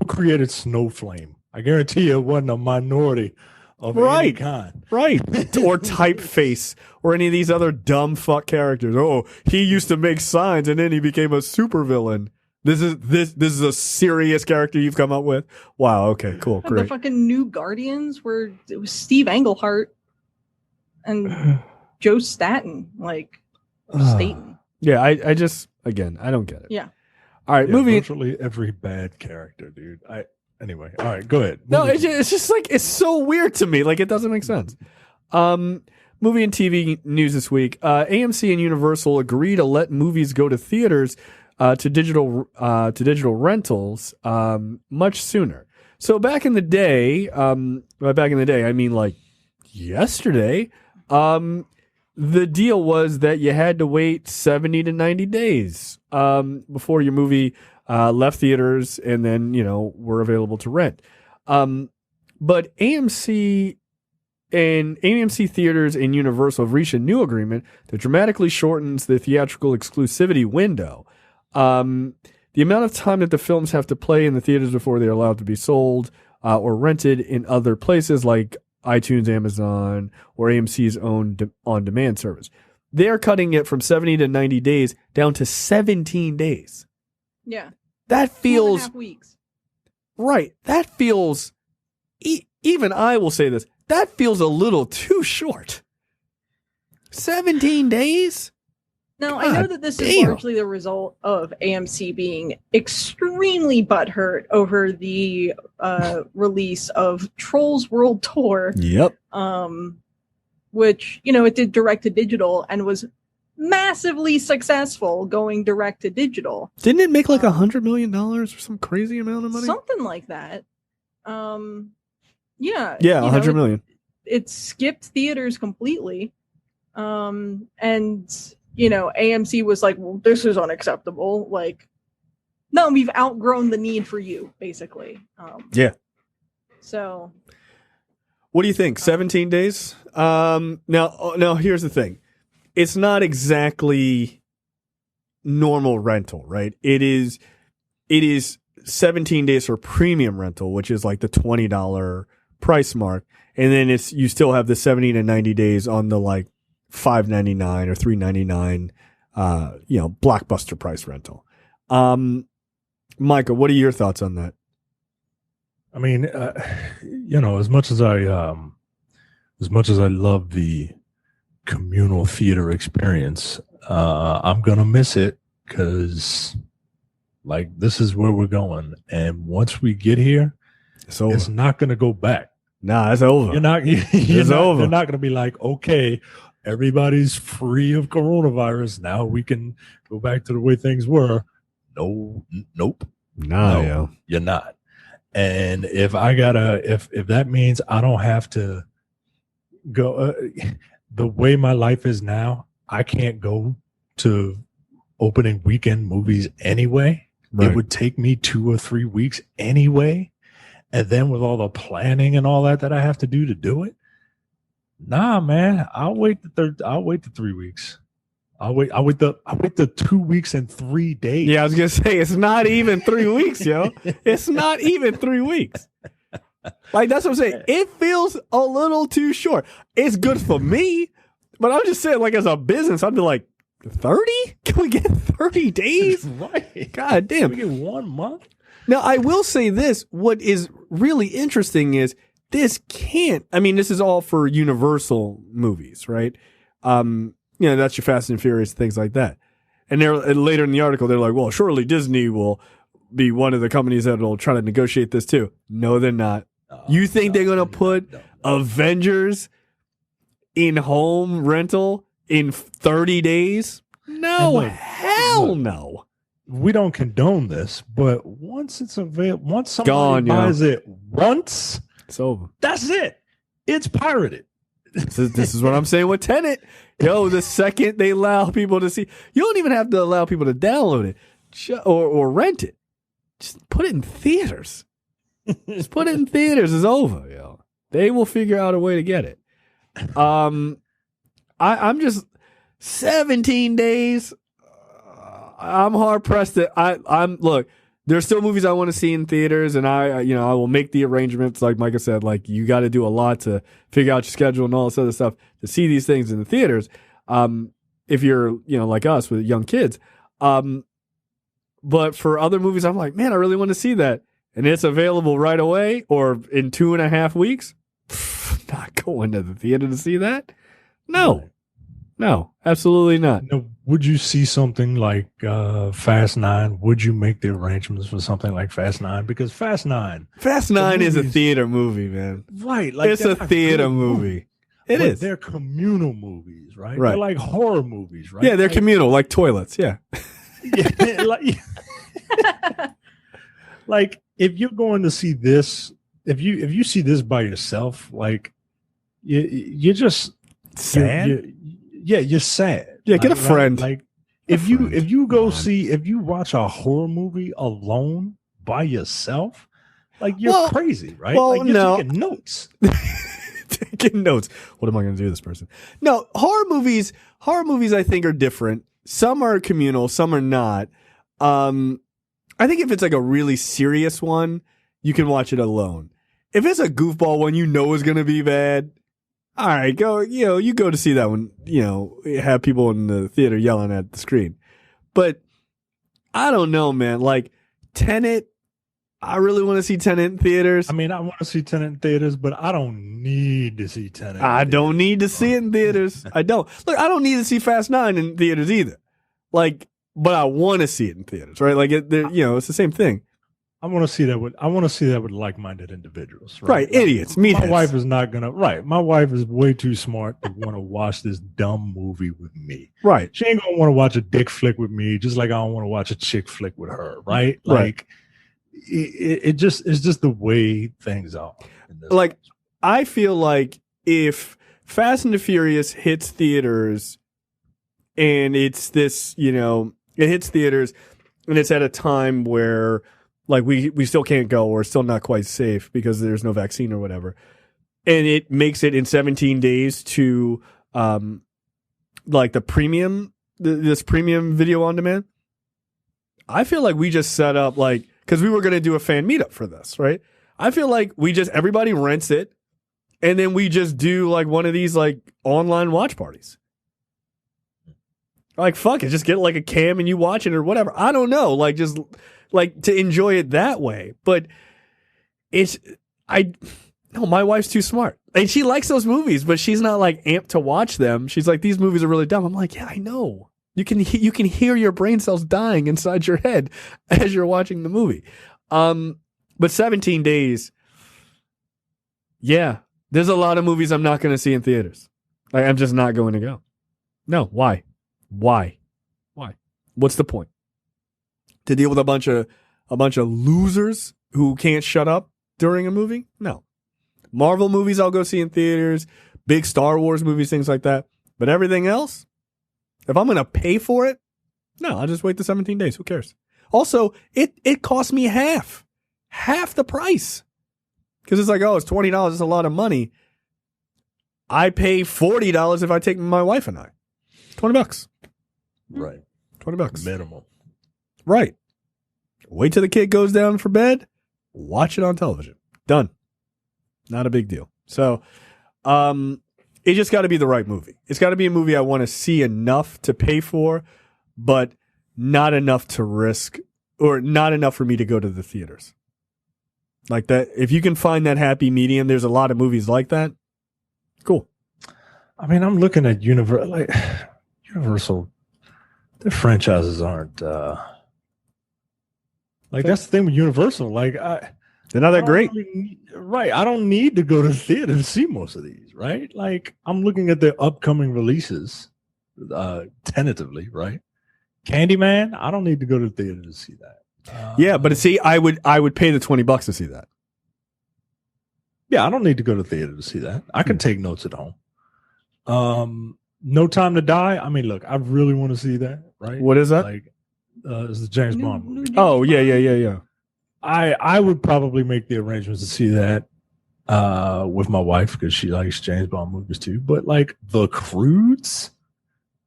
created Snowflame? I guarantee you it wasn't a minority of any kind. Right. Or Typeface or any of these other dumb fuck characters. Oh, he used to make signs and then he became a supervillain. This is a serious character you've come up with? Wow, okay, cool, great. The fucking New Guardians it was Steve Englehart and Joe Staten, Staten. Yeah, I just, again, I don't get it. Yeah. All right, moving. Virtually every bad character, dude. Anyway, all right, go ahead. No, it's just like, it's so weird to me. Like, it doesn't make sense. Movie and TV news this week. AMC and Universal agree to let movies go to theaters to digital rentals much sooner. So back in the day, I mean like yesterday, the deal was that you had to wait 70 to 90 days before your movie left theaters and then, were available to rent. But AMC theaters and Universal have reached a new agreement that dramatically shortens the theatrical exclusivity window. The amount of time that the films have to play in the theaters before they're allowed to be sold or rented in other places like iTunes, Amazon, or AMC's own on-demand service. They're cutting it from 70 to 90 days down to 17 days. Yeah. That feels... 2.5 weeks. Right. That feels... even I will say this. That feels a little too short. 17 days? Now, I know that this is largely the result of AMC being extremely butthurt over the release of Trolls World Tour. Yep. Which, it did direct to digital and was massively successful going direct to digital. Didn't it make like $100 million or some crazy amount of money? Something like that. Yeah. Yeah, $100 million. It skipped theaters completely. And AMC was like, well, this is unacceptable. Like, no, we've outgrown the need for you, basically. Yeah. So. What do you think? 17 days? Now, here's the thing. It's not exactly normal rental, right? It is 17 days for premium rental, which is like the $20 price mark. And then you still have the 70 to 90 days on the like $5.99 or $3.99, blockbuster price rental. Micah, what are your thoughts on that? I mean, as much as I love the communal theater experience, I'm gonna miss it because, this is where we're going, and once we get here, it's not gonna go back. Nah, it's over. It's over. They're not gonna be like, okay, everybody's free of coronavirus. Now we can go back to the way things were. No, nope. Nah, No, yo. you're not. And if that means I don't have to go the way my life is now, I can't go to opening weekend movies anyway. Right. It would take me 2 or 3 weeks anyway. And then with all the planning and all that I have to do it. Nah, man, I'll wait the 3 weeks. I'll wait the 2 weeks and 3 days. Yeah, I was gonna say it's not even 3 weeks, yo. It's not even 3 weeks. Like that's what I'm saying. It feels a little too short. It's good for me, but I'm just saying, like as a business, I'd be like, 30? Can we get 30 days? Right. God damn. Can we get 1 month? Now I will say this: what is really interesting is this can't. I mean, this is all for Universal movies, right? That's your Fast and Furious, things like that. And later in the article, they're like, well, surely Disney will be one of the companies that will try to negotiate this too. No, they're not. You think they're going to put Avengers in home rental in 30 days? No, hell no. We don't condone this, but once it's available, once somebody Gone, buys it once, it's over. That's it. It's pirated. This is what I'm saying with Tenet. Yo, the second they allow people to see, you don't even have to allow people to download it or rent it. Just put it in theaters. Just put it in theaters. It's over, yo. They will figure out a way to get it. I'm just 17 days. I'm hard pressed that I'm look. There's still movies I want to see in theaters, and I will make the arrangements. Like Micah said, like you got to do a lot to figure out your schedule and all this other stuff to see these things in the theaters. If you're like us with young kids, but for other movies, I'm like, man, I really want to see that, and it's available right away or in 2.5 weeks. Not going to the theater to see that. No, absolutely not. Now, would you see something like Fast 9? Would you make the arrangements for something like Fast 9? Because Fast 9 is a theater movie, man. Right. Like it's a theater movie. It is. They're communal movies, right? Right. They're like horror movies, right? Yeah, they're communal, like toilets. Yeah. Yeah, like if you're going to see this, if you see this by yourself, like you're just sad. You're sad. Yeah, get a friend. Like if you watch a horror movie alone by yourself, like you're crazy, right? Well, like you're taking notes. Taking notes. What am I going to do to this person? No, horror movies I think are different. Some are communal, some are not. I think if it's like a really serious one, you can watch it alone. If it's a goofball one you know is going to be bad, all right, go, you go to see that one, have people in the theater yelling at the screen. But I don't know, man. Like Tenet, I really want to see Tenet in theaters. I mean, I want to see Tenet in theaters, but I don't need to see Tenet. I don't need to see it in theaters. I don't. Look, I don't need to see Fast 9 in theaters either. Like, but I want to see it in theaters, right? Like, it's the same thing. I want to see that with like-minded individuals, right? Idiots. My wife is not gonna. Right, my wife is way too smart to want to watch this dumb movie with me. Right, she ain't gonna want to watch a dick flick with me, just like I don't want to watch a chick flick with her. Right, like it's just the way things are. Like, I feel like if Fast and the Furious hits theaters, and it's this, it hits theaters, and it's at a time where, like, we still can't go, or still not quite safe because there's no vaccine or whatever. And it makes it in 17 days to, like, the premium, this premium video on demand. I feel like we just set up, like, because we were going to do a fan meetup for this, right? I feel like everybody rents it, and then we just do, like, one of these, like, online watch parties. Like, fuck it, just get, like, a cam and you watch it or whatever. I don't know. Like, just... like to enjoy it that way. But my wife's too smart. And she likes those movies, but she's not like amped to watch them. She's like, these movies are really dumb. I'm like, yeah, I know. You can hear your brain cells dying inside your head as you're watching the movie. But 17 days, yeah, there's a lot of movies I'm not going to see in theaters. Like, I'm just not going to go. No, why? What's the point? To deal with a bunch of a bunch of losers who can't shut up during a movie. No. Marvel movies I'll go see in theaters, big Star Wars movies, things like that. But everything else, if I'm going to pay for it, no, I'll just wait the 17 days. Who cares? Also, it costs me half the price. Because it's like, oh, it's $20. It's a lot of money. I pay $40 if I take my wife and I. $20. Right. $20. Minimum. Right. Wait till the kid goes down for bed. Watch it on television. Done. Not a big deal. So, it just got to be the right movie. It's got to be a movie I want to see enough to pay for, but not enough to risk, or not enough for me to go to the theaters. Like that. If you can find that happy medium, there's a lot of movies like that. Cool. I mean, I'm looking at Universal. Their franchises aren't like, that's the thing with Universal. Like, they're not that great. Right. I don't need to go to the theater to see most of these, right? Like, I'm looking at the upcoming releases tentatively, right? Candyman, I don't need to go to the theater to see that. Yeah, but see, I would pay the $20 to see that. Yeah, I don't need to go to the theater to see that. I can take notes at home. No Time to Die. I mean, look, I really want to see that, right? What is that? Like, it's the James Bond movie. Oh, yeah. I would probably make the arrangements to see that with my wife because she likes James Bond movies too. But like The Croods,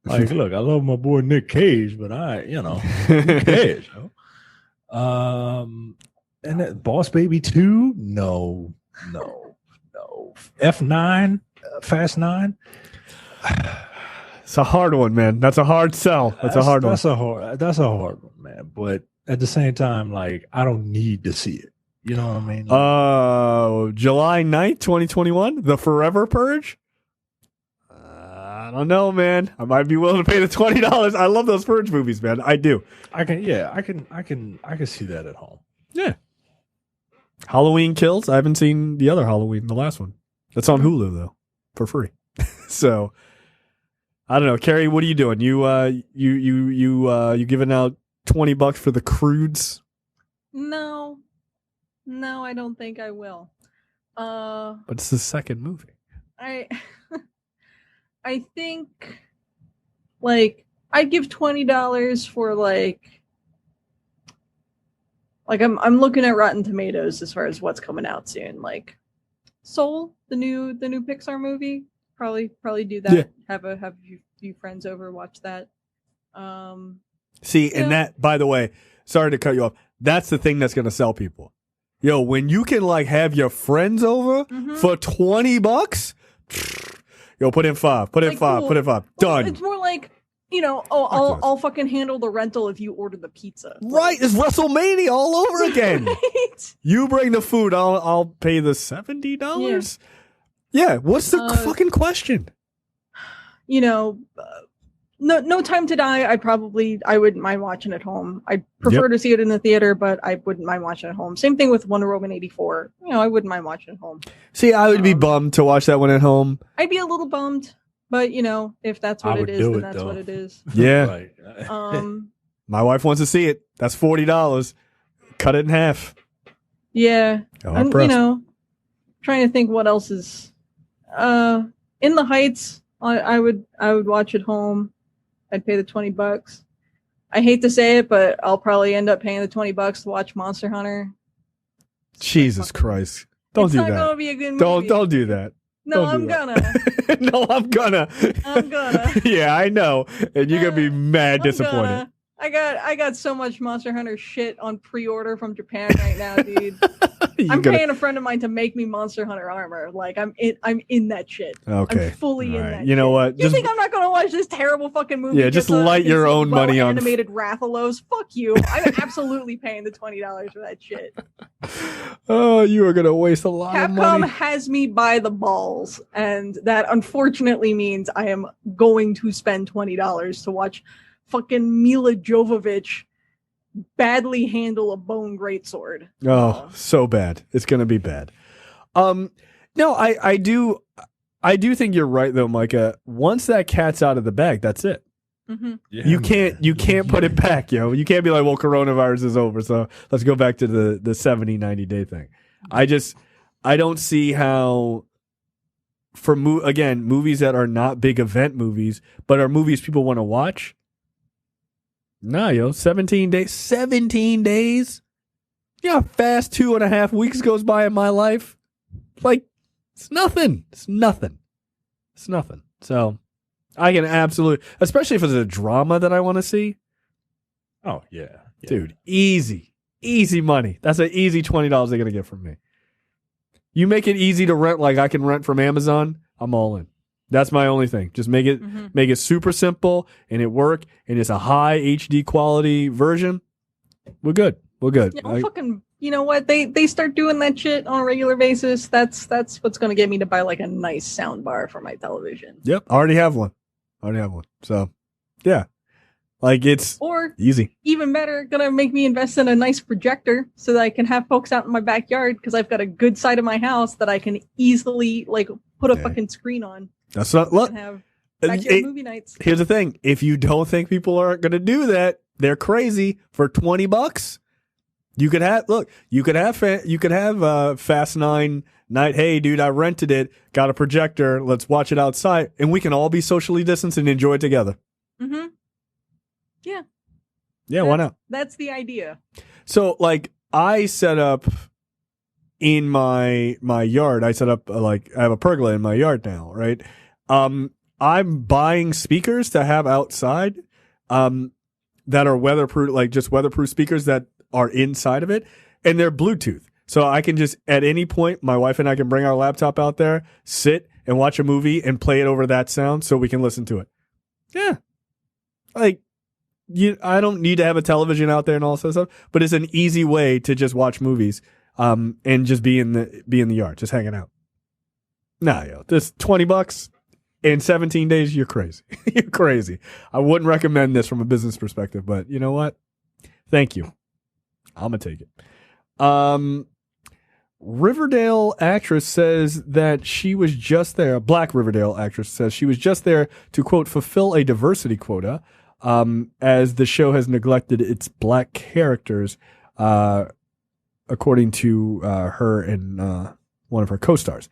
like, look, I love my boy Nick Cage, but Nick Cage. And that Boss Baby 2, no. F9, Fast 9. It's a hard one, man. That's a hard sell. That's a hard one. That's a hard one, man. But at the same time, like, I don't need to see it. You know what I mean? Like, July 9th, 2021, The Forever Purge. I don't know, man. I might be willing to pay the $20. I love those Purge movies, man. I do. I can see that at home. Yeah. Halloween Kills. I haven't seen the other Halloween, the last one. That's on Hulu though, for free. So I don't know, Carrie. What are you doing? You giving out $20 for The Croods? No, I don't think I will. But it's the second movie. I think, like, I'd give $20 for like I'm looking at Rotten Tomatoes as far as what's coming out soon. Like Soul, the new Pixar movie. Probably do that. Yeah. Have a few friends over, watch that. See, and that, by the way, sorry to cut you off. That's the thing that's going to sell people. Yo, when you can like have your friends over for $20, yo, put in $5. Put in like, $5. cool. Put in $5. Done. It's more like, I'll fucking handle the rental if you order the pizza. Right, it's WrestleMania all over again. Right? You bring the food, I'll pay the $70. Yeah, what's the fucking question? No Time to Die. I wouldn't mind watching at home. I'd prefer to see it in the theater, but I wouldn't mind watching at home. Same thing with Wonder Woman 84. I wouldn't mind watching at home. See, I would be bummed to watch that one at home. I'd be a little bummed, but if that's what it is, then that's what it is. Yeah. Right. My wife wants to see it. That's $40. Cut it in half. Yeah. I'm trying to think what else is In the Heights. I would watch at home. I'd pay the $20. I hate to say it, but I'll probably end up paying the $20 to watch Monster Hunter. Jesus Christ! Don't do that. It's not gonna be a good movie. Don't do that. No, I'm gonna. No, I'm gonna. I'm gonna. Yeah, I know, and you're gonna be mad disappointed. I got so much Monster Hunter shit on pre-order from Japan right now, dude. I'm paying a friend of mine to make me Monster Hunter armor. Like, I'm in that shit. Okay. I'm fully in that. You know what? You think I'm not gonna watch this terrible fucking movie? Yeah, just light your own money on animated Rathalos. Fuck you. I'm absolutely paying the $20 for that shit. Oh, you are gonna waste a lot of money. Capcom has me by the balls, and that unfortunately means I am going to spend $20 to watch fucking Mila Jovovich badly handle a bone greatsword. Oh, so bad. It's gonna be bad. No, I do think you're right though, Micah. Once that cat's out of the bag, that's it. Mm-hmm. Yeah, You can't put it back, yo. You can't be like, well, coronavirus is over, so let's go back to the 70, 90-day thing. I don't see how, for movies that are not big event movies, but are movies people want to watch. Nah, yo, 17 days. 17 days? You know how fast 2.5 weeks goes by in my life? Like, it's nothing. It's nothing. It's nothing. So, I can absolutely, especially if it's a drama that I want to see. Oh, yeah. Dude, easy money. That's an easy $20 they're going to get from me. You make it easy to rent, like I can rent from Amazon, I'm all in. That's my only thing. Just make it super simple and it work, and it's a high HD quality version. We're good. Yeah, fucking, you know what? They start doing that shit on a regular basis. That's what's going to get me to buy like a nice sound bar for my television. Yep, I already have one. So, yeah. Like, it's easy. Even better, gonna make me invest in a nice projector so that I can have folks out in my backyard, because I've got a good side of my house that I can easily like put a fucking screen on. That's not look. And have backyard movie nights. Here's the thing: if you don't think people are gonna do that, they're crazy. For $20, you could have Fast 9 night. Hey, dude, I rented it. Got a projector. Let's watch it outside, and we can all be socially distanced and enjoy it together. Mm-hmm. Yeah. Yeah, why not? That's the idea. So, like, I set up in my yard. I set up I have a pergola in my yard now, right? I'm buying speakers to have outside, that are weatherproof, like just weatherproof speakers that are inside of it, and they're Bluetooth. So I can just at any point, my wife and I can bring our laptop out there, sit and watch a movie and play it over that sound, so we can listen to it. Yeah, like. I don't need to have a television out there and all that stuff, but it's an easy way to just watch movies, and just be in the yard, just hanging out. Nah, yo, this $20 in 17 days, you're crazy. You're crazy. I wouldn't recommend this from a business perspective, but you know what? Thank you. I'm gonna take it. Riverdale actress says that she was just there. A Black Riverdale actress says she was just there to, quote, fulfill a diversity quota. As the show has neglected its black characters, according to her and one of her co-stars.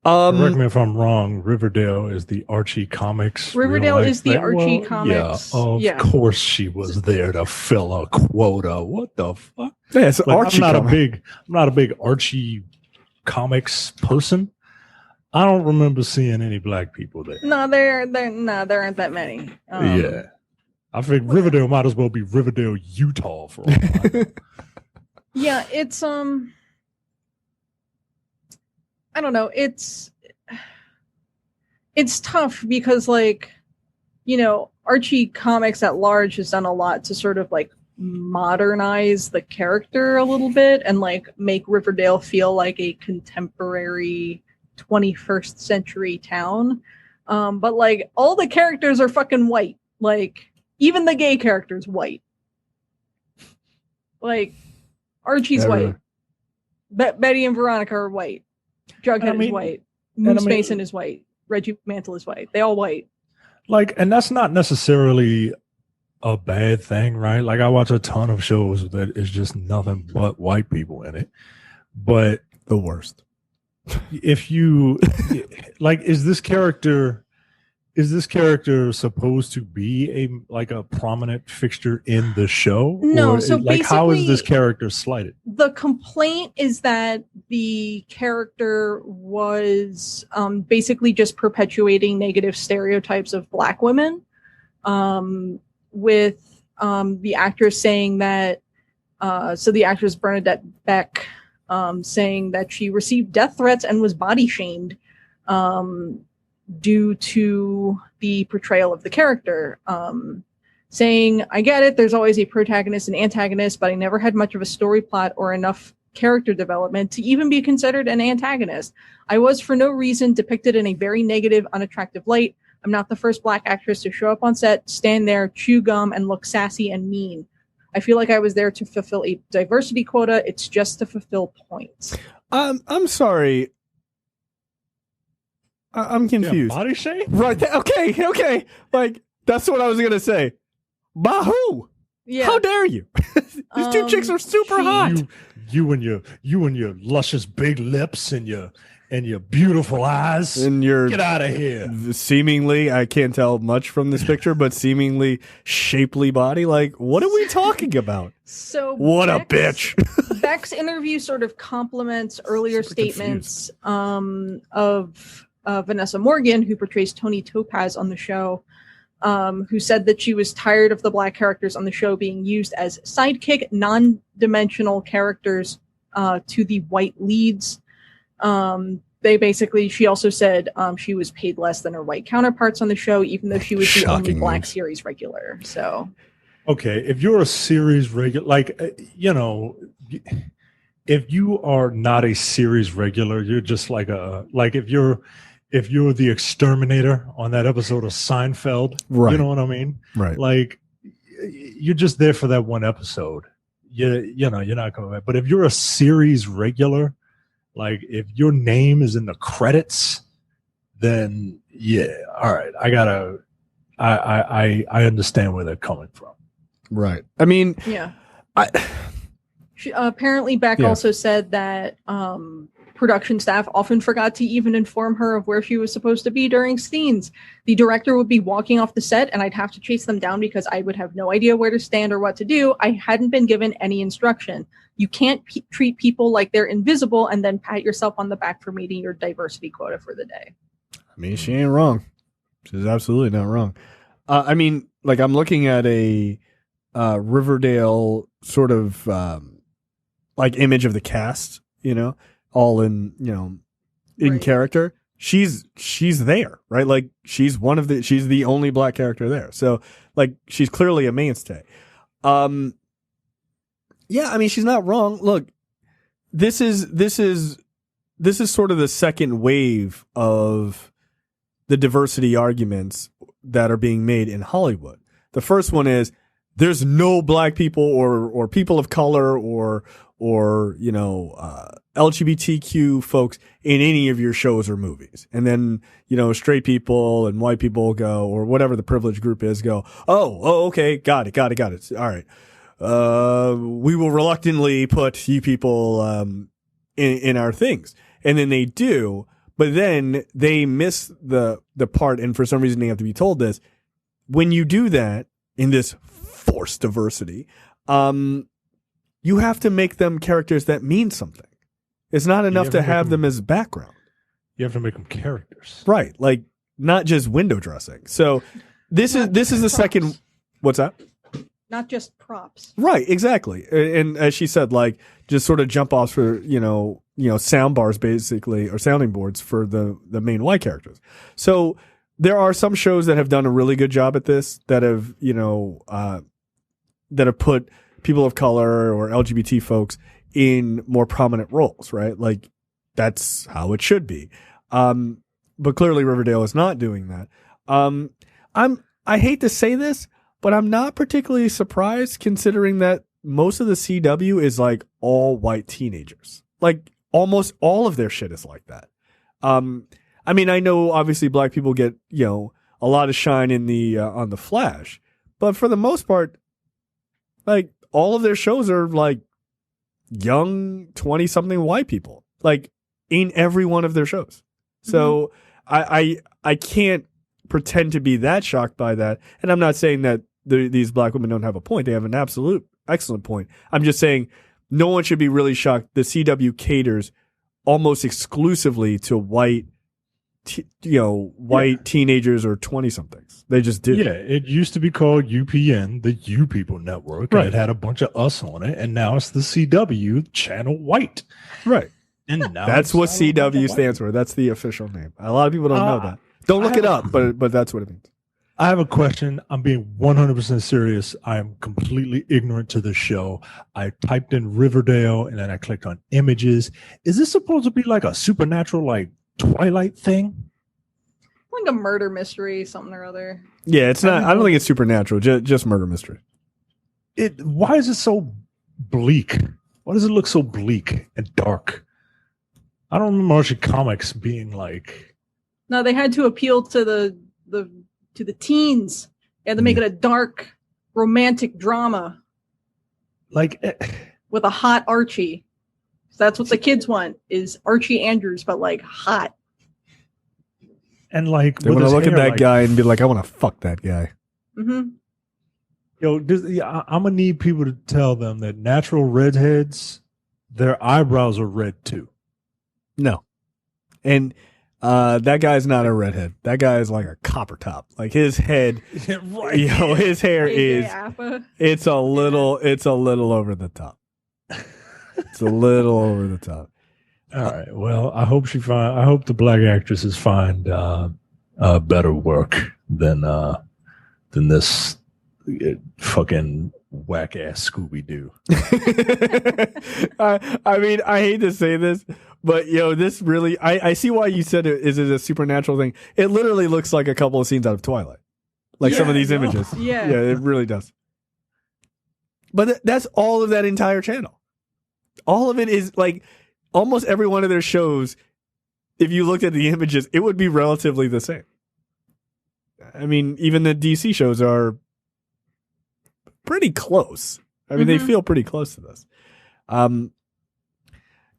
Correct me if I'm wrong. Riverdale is the Archie Comics. Riverdale is the Archie Comics. Yeah, of course she was there to fill a quota. What the fuck? Yeah, it's Archie. I'm not a big Archie Comics person. I don't remember seeing any black people there. No, there aren't that many. Yeah. I think Riverdale might as well be Riverdale, Utah for all I know. Yeah, it's I don't know. It's tough because, like, you know, Archie Comics at large has done a lot to sort of like modernize the character a little bit and like make Riverdale feel like a contemporary 21st century town. But like all the characters are fucking white. Like, even the gay character's white. Like, Archie's white. Betty and Veronica are white. Jughead is white. Moose Mason is white. Reggie Mantle is white. They all white. Like, and that's not necessarily a bad thing, right? Like, I watch a ton of shows that is just nothing but white people in it. But the worst. If you like, is this character supposed to be a prominent fixture in the show? No, or, so like, how is this character slighted? The complaint is that the character was basically just perpetuating negative stereotypes of Black women, with the actress saying that, so the actress Bernadette Beck saying that she received death threats and was body shamed due to the portrayal of the character, saying, I get it, there's always a protagonist and antagonist, but I never had much of a story plot or enough character development to even be considered an antagonist. I was for no reason depicted in a very negative, unattractive light. I'm not the first Black actress to show up on set, stand there, chew gum, and look sassy and mean. I feel like I was there to fulfill a diversity quota. It's just to fulfill points. I'm sorry. I'm confused. Yeah, body shame? Right. Okay. Like, That's what I was gonna say. Bahoo! Yeah. How dare you? These two chicks are super hot. You and your luscious big lips and your beautiful eyes. And your get out of here. Seemingly, I can't tell much from this picture, but seemingly shapely body. Like, what are we talking about? So what a bitch. Beck's interview sort of complements earlier statements of Vanessa Morgan, who portrays Tony Topaz on the show, who said that she was tired of the black characters on the show being used as sidekick, non-dimensional characters to the white leads. She also said she was paid less than her white counterparts on the show, even though she was the only black series regular. So, okay, if you're a series regular, like, if you are not a series regular, you're just like if you're the exterminator on that episode of Seinfeld, right? You know what I mean? Right. Like, you're just there for that one episode. You're not coming back. But if you're a series regular, like if your name is in the credits, then yeah, all right. I understand where they're coming from. Right. I mean, yeah. Apparently, Beck also said that production staff often forgot to even inform her of where she was supposed to be during scenes. The director would be walking off the set and I'd have to chase them down because I would have no idea where to stand or what to do. I hadn't been given any instruction. You can't treat people like they're invisible and then pat yourself on the back for meeting your diversity quota for the day. I mean, she ain't wrong. She's absolutely not wrong. I mean, like, I'm looking at a Riverdale sort of like image of the cast, all in, in right. character. She's there, right? Like, she's the only black character there. So, like, she's clearly a mainstay. Yeah, I mean, she's not wrong. Look, this is sort of the second wave of the diversity arguments that are being made in Hollywood. The first one is there's no black people or people of color or LGBTQ folks in any of your shows or movies. And then, straight people and white people go, or whatever the privileged group is, go, oh, okay, got it. All right. We will reluctantly put you people in our things. And then they do, but then they miss the part, and for some reason they have to be told this. When you do that in this forced diversity, you have to make them characters that mean something. It's not enough to have them as background. You have to make them characters. Right. Like, not just window dressing. So this is the second. What's that? Not just props. Right, exactly. And as she said, like, just sort of jump offs for, sound bars basically, or sounding boards for the main white characters. So there are some shows that have done a really good job at this, that have, that have put people of color or LGBT folks in more prominent roles, right? Like, that's how it should be. But clearly Riverdale is not doing that. I hate to say this, but I'm not particularly surprised, considering that most of the CW is like all white teenagers. Like, almost all of their shit is like that. I mean, I know obviously black people get, a lot of shine in the on the Flash, but for the most part, like, all of their shows are like young 20-something white people, like, in every one of their shows. So I can't pretend to be that shocked by that. And I'm not saying that these black women don't have a point. They have an absolute excellent point. I'm just saying no one should be really shocked. The CW caters almost exclusively to white teenagers or 20-somethings. They just do. Yeah, it used to be called UPN, the You People Network, right. And it had a bunch of us on it, and now it's the CW Channel White. Right. And now that's what CW stands for. That's the official name. A lot of people don't know that. Don't look it up, but that's what it means. I have a question. I'm being 100% serious. I am completely ignorant to the show. I typed in Riverdale and then I clicked on images. Is this supposed to be like a supernatural, like, Twilight thing? Like a murder mystery, something or other. Yeah, it's not. I don't think it's supernatural. Just murder mystery. Why is it so bleak? Why does it look so bleak and dark? I don't remember Martian comics being like. No, they had to appeal to the teens They had to make it a dark, romantic drama. Like, with a hot Archie. That's what the kids want, is Archie Andrews, but like hot. And like, they want to look at that guy and be like, I want to fuck that guy. Mm-hmm. Yo, I'm gonna need people to tell them that natural redheads, their eyebrows are red too. No, and that guy's not a redhead. That guy is like a copper top. Like his head, right? His hair it's a little over the top. It's a little over the top. All right. Well, I hope the black actresses find better work than this fucking whack ass Scooby Doo. I mean, I hate to say this, but this really, I see why you said it. Is it a supernatural thing? It literally looks like a couple of scenes out of Twilight, like some of these images. Yeah, it really does. But that's all of that entire channel. All of it is like almost every one of their shows. If you looked at the images, it would be relatively the same. I mean, even the DC shows are pretty close. I mean, they feel pretty close to this.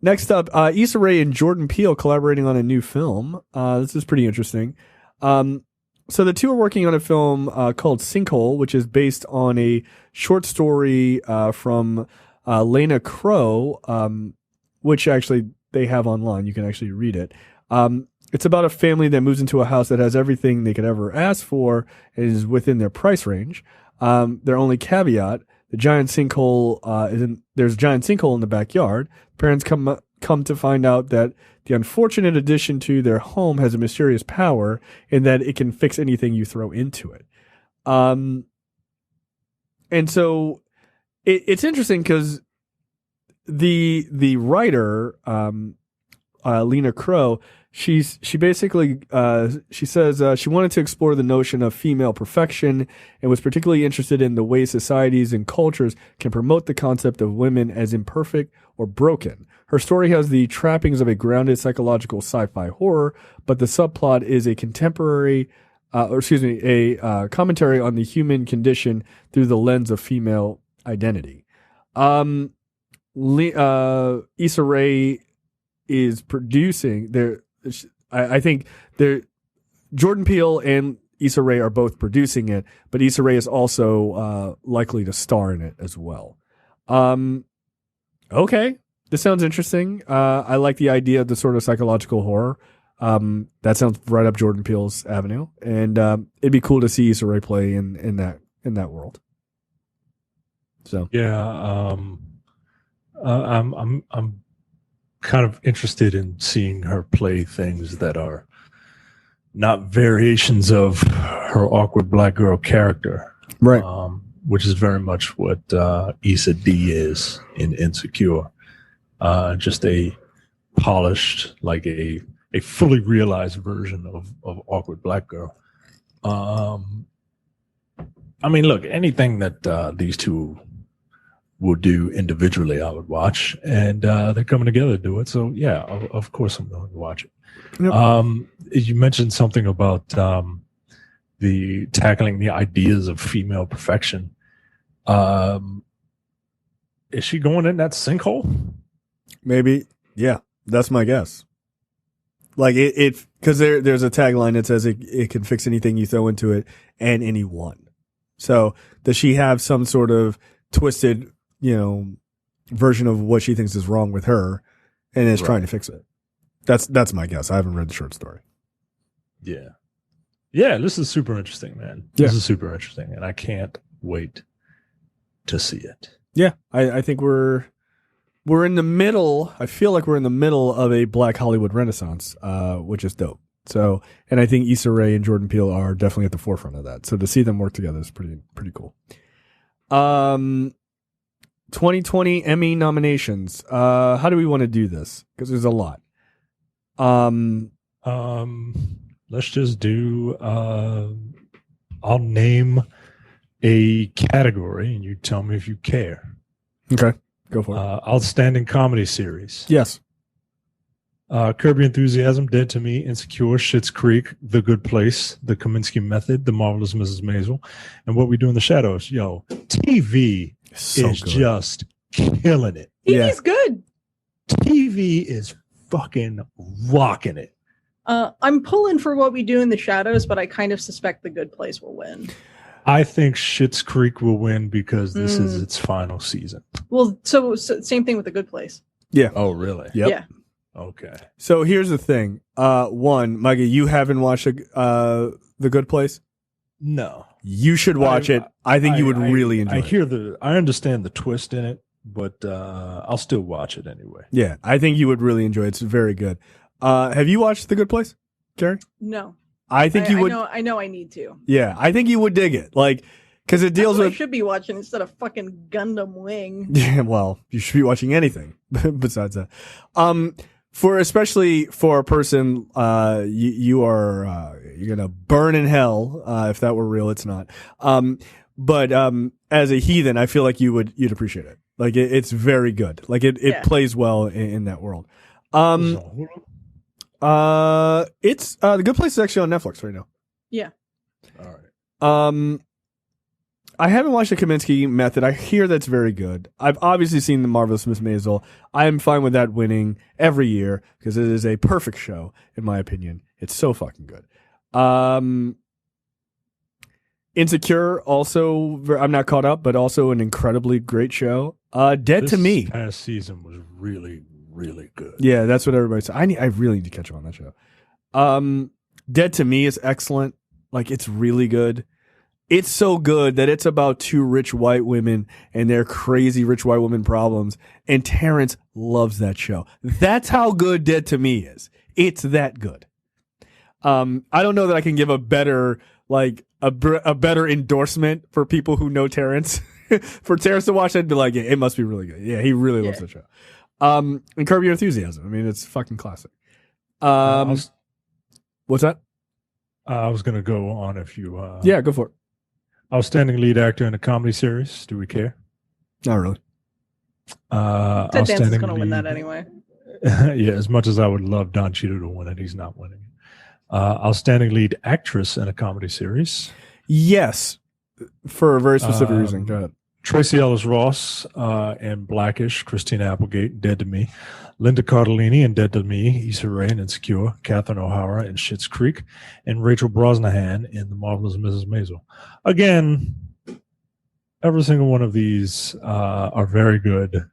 Next up, Issa Rae and Jordan Peele collaborating on a new film. This is pretty interesting. So the two are working on a film called Sinkhole, which is based on a short story from Lena Crow, which actually they have online. You can actually read it. It's about a family that moves into a house that has everything they could ever ask for and is within their price range. Their only caveat: there's a giant sinkhole in the backyard. Parents come to find out that the unfortunate addition to their home has a mysterious power in that it can fix anything you throw into it. And so it's interesting because the writer, Lena Crow, she basically she says she wanted to explore the notion of female perfection and was particularly interested in the way societies and cultures can promote the concept of women as imperfect or broken. Her story has the trappings of a grounded psychological sci-fi horror, but the subplot is a commentary on the human condition through the lens of female identity. Issa Rae is producing. I think Jordan Peele and Issa Rae are both producing it, but Issa Rae is also likely to star in it as well. Okay, this sounds interesting. I like the idea of the sort of psychological horror. That sounds right up Jordan Peele's avenue, and it'd be cool to see Issa Rae play in that world. So yeah, I'm kind of interested in seeing her play things that are not variations of her awkward black girl character, right? Which is very much what Issa D is in Insecure. Just a polished, like a fully realized version of awkward black girl. I mean, look, anything that these two will do individually, I would watch, and they're coming together to do it. So yeah, of course I'm going to watch it. Yep. You mentioned something about the tackling the ideas of female perfection. Is she going in that sinkhole? Maybe. Yeah, that's my guess. Like it because there's a tagline that says it can fix anything you throw into it and anyone. So does she have some sort of twisted, version of what she thinks is wrong with her and is trying to fix it? That's my guess. I haven't read the short story. Yeah. Yeah, this is super interesting, man. This is super interesting, and I can't wait to see it. Yeah, I think we're in the middle. I feel like we're in the middle of a Black Hollywood renaissance, which is dope. So, and I think Issa Rae and Jordan Peele are definitely at the forefront of that. So to see them work together is pretty cool. 2020 Emmy nominations. How do we want to do this? Because there's a lot. Let's just do. I'll name a category, and you tell me if you care. Okay, go for it. Outstanding comedy series. Yes. Curb Your Enthusiasm, Dead to Me, Insecure, Schitt's Creek, The Good Place, The Kaminsky Method, The Marvelous Mrs. Maisel, and What We Do in the Shadows. Yo, TV is good. just killing it. TV's good. TV is fucking rocking it. I'm pulling for What We Do in the Shadows, but I kind of suspect The Good Place will win. I think Schitt's Creek will win because this is its final season. Well, so same thing with The Good Place. Yeah. Oh, really? Yep. Yeah. Okay. So here's the thing. One, Maggie, you haven't watched The Good Place? No. You should watch it. I think you would really enjoy it. I understand the twist in it, but I'll still watch it anyway. Yeah, I think you would really enjoy it. It's very good. Have you watched The Good Place, Carrie? No. I think you would. I know I need to. Yeah, I think you would dig it. Like, because it deals That's what with. I should be watching instead of fucking Gundam Wing. Yeah, well, you should be watching anything besides that. Especially for a person, you're gonna burn in hell. If that were real, it's not. But as a heathen, I feel like you'd appreciate it. Like it's very good. Like it plays well in that world. It's The Good Place is actually on Netflix right now. Yeah. All right. I haven't watched the Kaminsky Method. I hear that's very good. I've obviously seen The Marvelous Miss Maisel. I am fine with that winning every year because it is a perfect show, in my opinion. It's so fucking good. Insecure, also, I'm not caught up, but also an incredibly great show. Dead to Me. This past season was really, really good. Yeah, that's what everybody said. I really need to catch up on that show. Dead to Me is excellent. Like, it's really good. It's so good that it's about two rich white women and their crazy rich white woman problems. And Terrence loves that show. That's how good Dead to Me is. It's that good. I don't know that I can give a better, like, a better endorsement for people who know Terrence. For Terrence to watch it and be like, yeah, it must be really good. Yeah, he really loves that show. And Curb Your Enthusiasm. I mean, it's fucking classic. What's that? I was going to go on if you... yeah, go for it. Outstanding lead actor in a comedy series. Do we care? Not really. Ted Danson's going to win that anyway. Yeah, as much as I would love Don Cheadle to win it, he's not winning it. Outstanding lead actress in a comedy series. Yes, for a very specific reason. Go ahead. Tracy Ellis Ross in Blackish, Christina Applegate, Dead to Me, Linda Cardellini in Dead to Me, Issa Rae in Insecure, Catherine O'Hara in Schitt's Creek, and Rachel Brosnahan in The Marvelous Mrs. Maisel. Again, every single one of these are very good.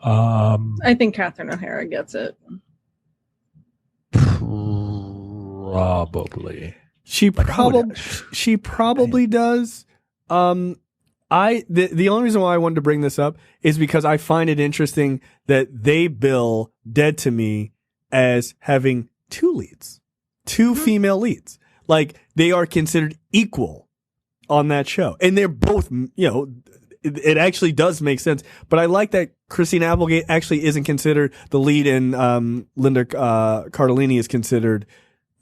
I think Catherine O'Hara gets it. Probably. She probably does. The only reason why I wanted to bring this up is because I find it interesting that they bill Dead to Me as having two leads, two female leads. Like, they are considered equal on that show. And they're both, it actually does make sense. But I like that Christina Applegate actually isn't considered the lead and Linda Cardellini is considered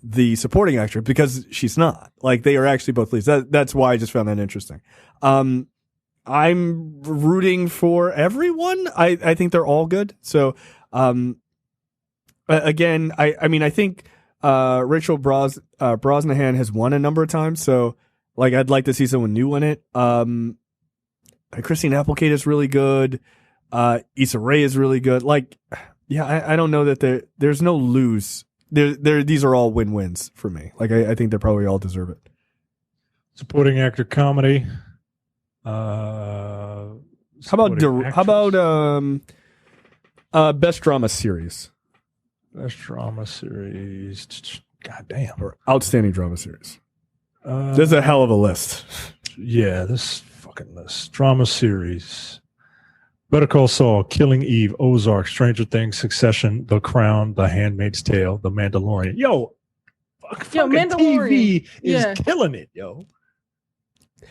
the supporting actor because she's not. Like, they are actually both leads. That's why I just found that interesting. I'm rooting for everyone. I think they're all good. So, again, I think Rachel Brosnahan has won a number of times. So, like, I'd like to see someone new win it. Christine Applegate is really good. Issa Rae is really good. Like, yeah, I don't know that there's no lose. These are all win-wins for me. Like, I think they probably all deserve it. Supporting actor comedy. How about best drama series? Best drama series. God damn. Or outstanding drama series. There's a hell of a list. Yeah, this fucking list. Drama series. Better Call Saul, Killing Eve, Ozark, Stranger Things, Succession, The Crown, The Handmaid's Tale, The Mandalorian. Yo, Mandalorian. TV is killing it, yo.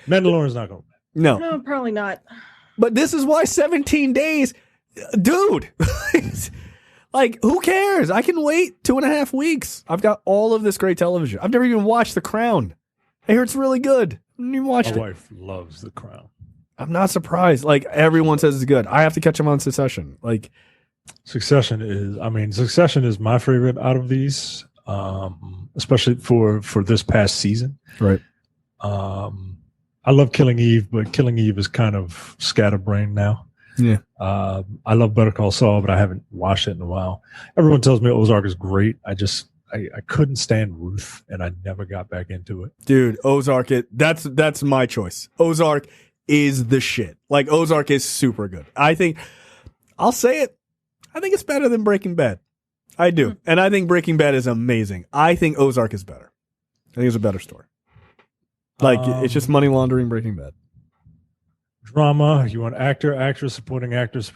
Mandalorian's not going to win. No, probably not. But this is why 17 days, dude. Like, who cares? I can wait 2.5 weeks. I've got all of this great television. I've never even watched The Crown. I hear it's really good. I haven't even watched it. My wife loves The Crown. I'm not surprised. Like, everyone says it's good. I have to catch them on Succession. Like, Succession is my favorite out of these, especially for this past season. Right. I love Killing Eve, but Killing Eve is kind of scatterbrained now. Yeah. I love Better Call Saul, but I haven't watched it in a while. Everyone tells me Ozark is great. I couldn't stand Ruth, and I never got back into it. Dude, Ozark, that's my choice. Ozark is the shit. Like, Ozark is super good. I'll say it. I think it's better than Breaking Bad. I do. And I think Breaking Bad is amazing. I think Ozark is better. I think it's a better story. Like, it's just money laundering Breaking Bad. Drama, you want actor, actress, supporting actress,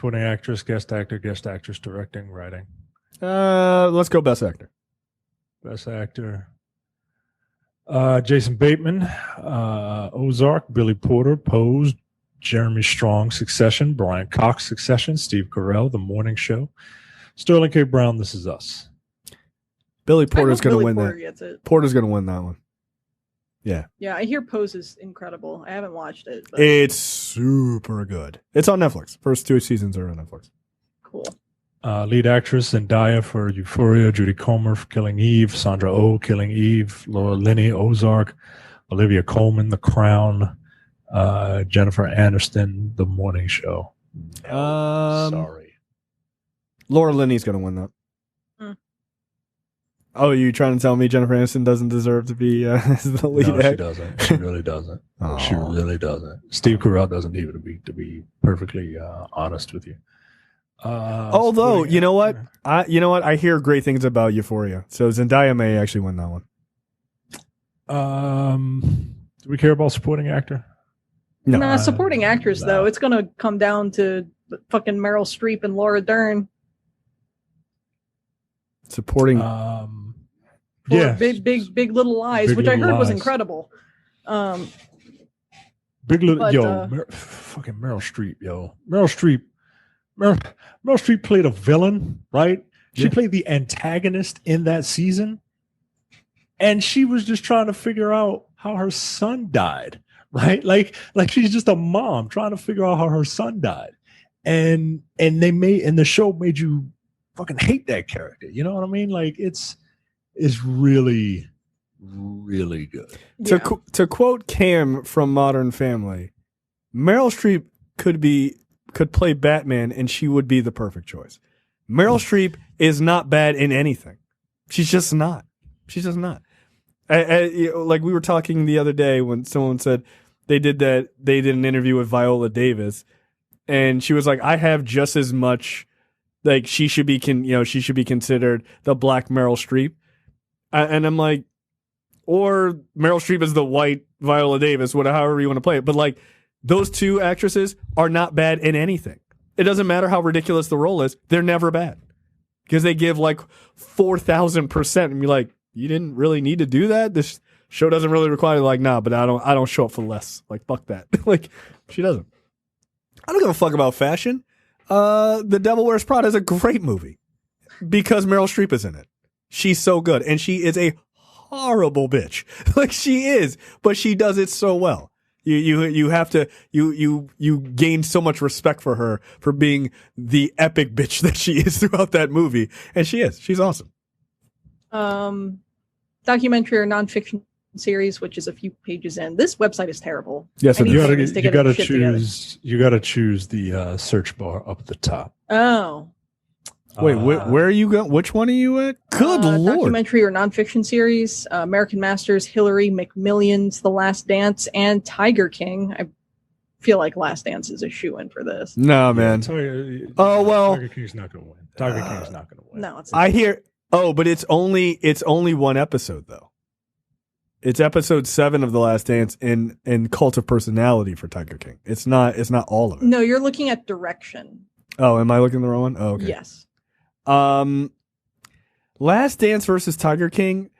guest actor, guest actress, directing, writing. Let's go best actor. Best actor. Jason Bateman, Ozark, Billy Porter, Pose, Jeremy Strong, Succession, Brian Cox, Succession, Steve Carell, The Morning Show, Sterling K. Brown, This Is Us. Billy Porter's going to win that. Gets it. Porter's going to win that one. Yeah. Yeah, I hear Pose is incredible. I haven't watched it. But It's super good. It's on Netflix. First 2 seasons are on Netflix. cool. Lead actress Zendaya for Euphoria, Judy Comer for Killing Eve, Sandra Oh, Killing Eve, Laura Linney, Ozark, Olivia Colman, The Crown, Jennifer Aniston, The Morning Show. Sorry. Laura Linney's going to win that. Hmm. Oh, you trying to tell me Jennifer Aniston doesn't deserve to be the lead No, actor? she doesn't. She really doesn't. Oh. She really doesn't. Steve Carell doesn't either, to be perfectly honest with you. Although, you know what? I hear great things about Euphoria. So Zendaya may actually win that one. Do we care about supporting actor? No. Nah, supporting actress, no. though, it's going to come down to fucking Meryl Streep and Laura Dern. Supporting. Yeah. Big Little Lies, Big which I Little heard was Lies. incredible. Big Little, But, fucking Meryl Streep, yo. Meryl Streep played a villain, right? She Yeah. played the antagonist in that season, and she was just trying to figure out how her son died, right? Like she's just a mom trying to figure out how her son died, and the show made you fucking hate that character. You know what I mean? Like it's really, really good. yeah. To quote Cam from Modern Family, Meryl Streep could play Batman and she would be the perfect choice. Meryl Streep is not bad in anything. She's just not. Like we were talking the other day when someone said they did an interview with Viola Davis, and she was like, I have just as much, like she should be considered the black Meryl Streep. And I'm like, or Meryl Streep is the white Viola Davis, however you want to play it. But like, those two actresses are not bad in anything. It doesn't matter how ridiculous the role is; they're never bad because they give like 4,000%. And you're like, you didn't really need to do that. This show doesn't really require. Like, nah, but I don't show up for less. Like, fuck that. Like, she doesn't. I don't give a fuck about fashion. The Devil Wears Prada is a great movie because Meryl Streep is in it. She's so good, and she is a horrible bitch. Like she is, but she does it so well. You have to you gain so much respect for her for being the epic bitch that she is throughout that movie, and she's awesome. Documentary or nonfiction series, which is a few pages in. This website is terrible. Yes, I it need is. to You get gotta its shit together. choose the search bar up at the top. Oh, Wait, where are you going? Which one are you at? Good lord! documentary or nonfiction series: American Masters, Hillary, McMillions, The Last Dance, and Tiger King. I feel like Last Dance is a shoe-in for this. No, man. Oh, well. Tiger King's not going to win. Tiger King's not going to win. No, it's I hear. Oh, but it's only one episode though. It's episode 7 of The Last Dance in Cult of Personality for Tiger King. It's not all of it. No, you're looking at direction. Oh, am I looking at the wrong one? Oh, okay. Yes. Last Dance versus Tiger King.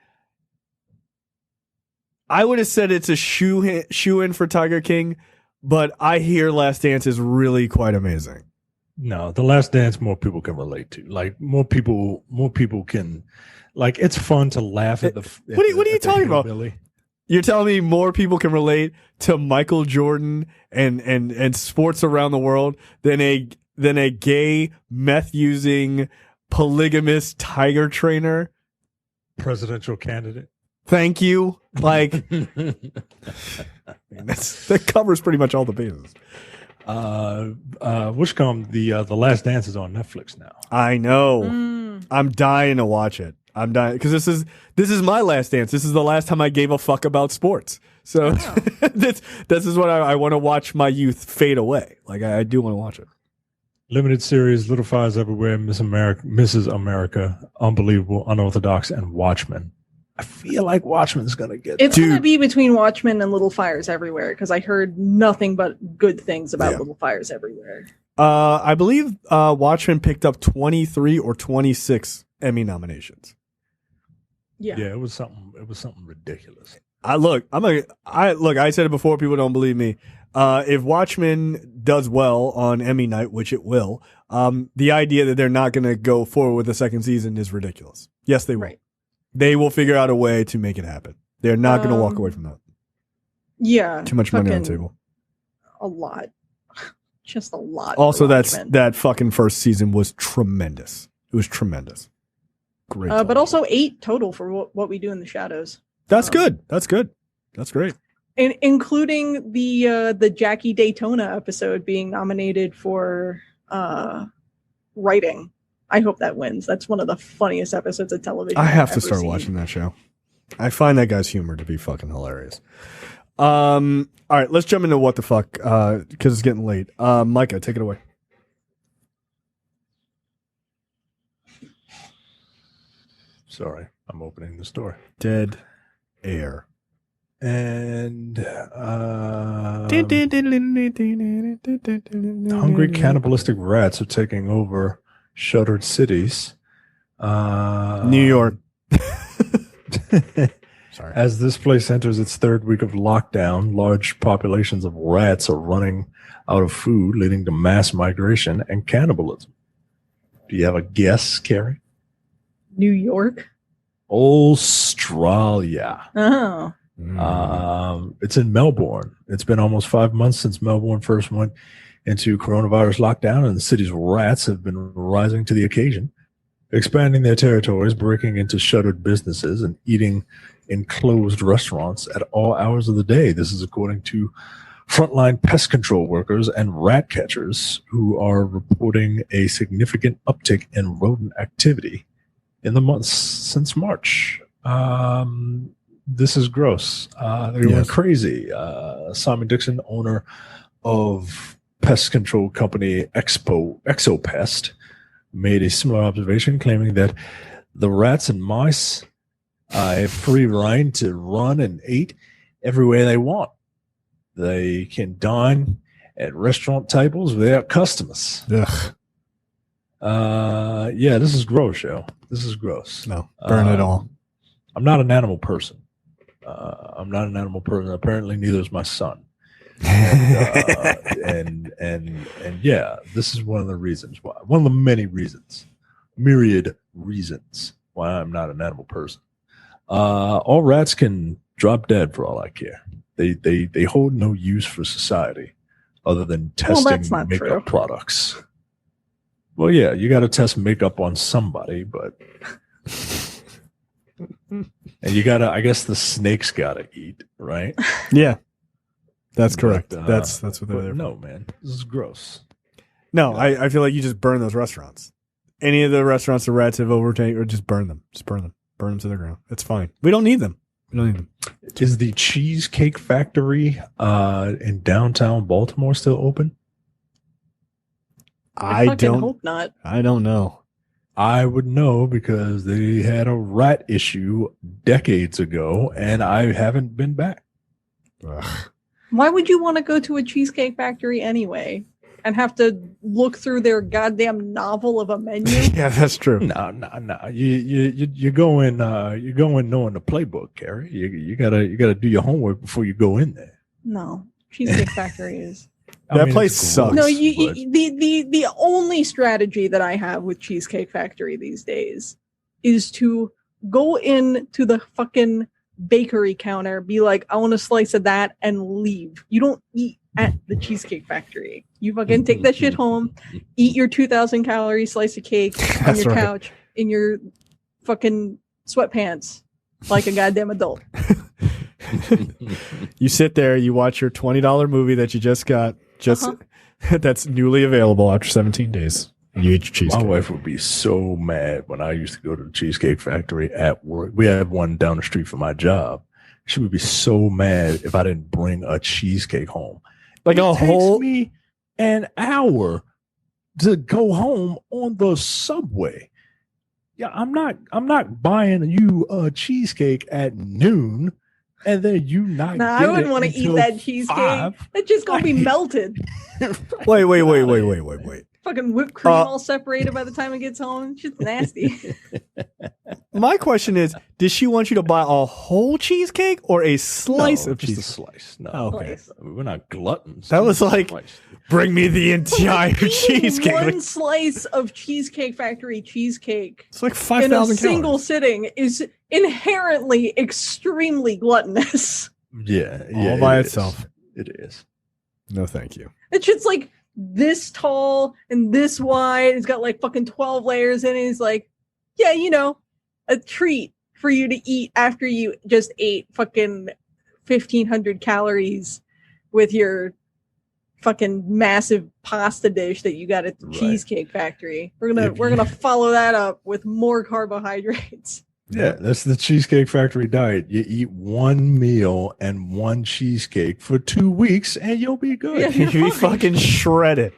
I would have said it's a shoe in for Tiger King, but I hear Last Dance is really quite amazing. No, The Last Dance more people can relate to. Like more people can, like it's fun to laugh at the. What are you talking about? Billy. You're telling me more people can relate to Michael Jordan and sports around the world than a than a gay meth-using polygamous tiger trainer? Presidential candidate. Thank you. Like, that covers pretty much all the bases. The Last Dance is on Netflix now. I know. I'm dying to watch it. I'm dying because this is my last dance. This is the last time I gave a fuck about sports. So this is what I want to watch my youth fade away. Like I do want to watch it. Limited series, Little Fires Everywhere, Mrs. America, Unbelievable, Unorthodox, and Watchmen. I feel like Watchmen's gonna get. It's gonna be between Watchmen and Little Fires Everywhere because I heard nothing but good things about Little Fires Everywhere. I believe Watchmen picked up 23 or 26 Emmy nominations. Yeah, it was something ridiculous. I said it before. People don't believe me. If Watchmen does well on Emmy night, which it will, the idea that they're not going to go forward with the second season is ridiculous. Yes, they will. Right. They will figure out a way to make it happen. They're not going to walk away from that. Yeah. Too much money on the table. A lot. Just a lot. Also, that fucking first season was tremendous. It was tremendous. Great. But also 8 total for what we do in the shadows. That's good. That's good. That's great. Including the Jackie Daytona episode being nominated for writing. I hope that wins. That's one of the funniest episodes of television I have to start watching that show. I find that guy's humor to be fucking hilarious. All right, let's jump into what the fuck because it's getting late. Micah, take it away. Sorry, I'm opening the store. Dead air. And hungry cannibalistic rats are taking over shuttered cities. New York. Sorry. As this place enters its third week of lockdown, large populations of rats are running out of food, leading to mass migration and cannibalism. Do you have a guess, Carrie? New York? Australia. Oh. It's in Melbourne. It's been almost 5 months since Melbourne first went into coronavirus lockdown, and the city's rats have been rising to the occasion, expanding their territories, breaking into shuttered businesses, and eating in closed restaurants at all hours of the day. This is according to frontline pest control workers and rat catchers who are reporting a significant uptick in rodent activity in the months since March. This is gross. They went crazy. Simon Dixon, owner of pest control company Exopest, made a similar observation, claiming that the rats and mice have free rein to run and eat everywhere they want. They can dine at restaurant tables without customers. Ugh. Yeah, this is gross, yo. This is gross. No, burn it all. I'm not an animal person. Apparently, neither is my son. And yeah, this is one of the reasons why. One of the many reasons, myriad reasons why I'm not an animal person. All rats can drop dead for all I care. They hold no use for society other than testing makeup products. Well, yeah, you got to test makeup on somebody, but and you got to. I guess the snakes got to eat, right? Yeah, that's correct. That's what they're there. No, man, this is gross. No, I feel like you just burn those restaurants. Any of the restaurants the rats have overtaken, or just burn them. Just burn them. Burn them to the ground. It's fine. We don't need them. Is the Cheesecake Factory in downtown Baltimore still open? I hope not. I don't know. I would know because they had a rat issue decades ago, and I haven't been back. Ugh. Why would you want to go to a Cheesecake Factory anyway and have to look through their goddamn novel of a menu? Yeah, that's true. No. You go in knowing the playbook, Carrie. You gotta do your homework before you go in there. No, Cheesecake Factory is. That place sucks. No, the only strategy that I have with Cheesecake Factory these days is to go into the fucking bakery counter, be like, I want a slice of that, and leave. You don't eat at the Cheesecake Factory. You fucking take that shit home, eat your 2,000 calorie slice of cake on your couch in your fucking sweatpants like a goddamn adult. You sit there, you watch your $20 movie that you just got, that's newly available after 17 days. You eat your cheesecake. My wife would be so mad when I used to go to the Cheesecake Factory at work. We had one down the street from my job. She would be so mad if I didn't bring a cheesecake home. Like it a whole takes me an hour to go home on the subway. Yeah, I'm not buying you a cheesecake at noon and then you not. Nah, I wouldn't want to eat that cheesecake. 5. It's just gonna be melted. Wait. Fucking whipped cream all separated by the time it gets home. Shit's nasty. My question is, did she want you to buy a whole cheesecake or a slice of cheesecake? Just a slice. No, okay. We're not gluttons. That was like, bring me the entire cheesecake. One slice of Cheesecake Factory cheesecake. It's like 5,000 in a calories. single sitting is inherently extremely gluttonous. Yeah, all by itself. It is. No, thank you. It's just like this tall and this wide. It's got like fucking 12 layers in it. It's like, yeah, a treat for you to eat after you just ate fucking 1,500 calories with your fucking massive pasta dish that you got at the Cheesecake Factory. We're gonna follow that up with more carbohydrates. Yeah, that's the Cheesecake Factory diet. You eat one meal and one cheesecake for 2 weeks and you'll be good. Yeah, you'll be fucking shredded.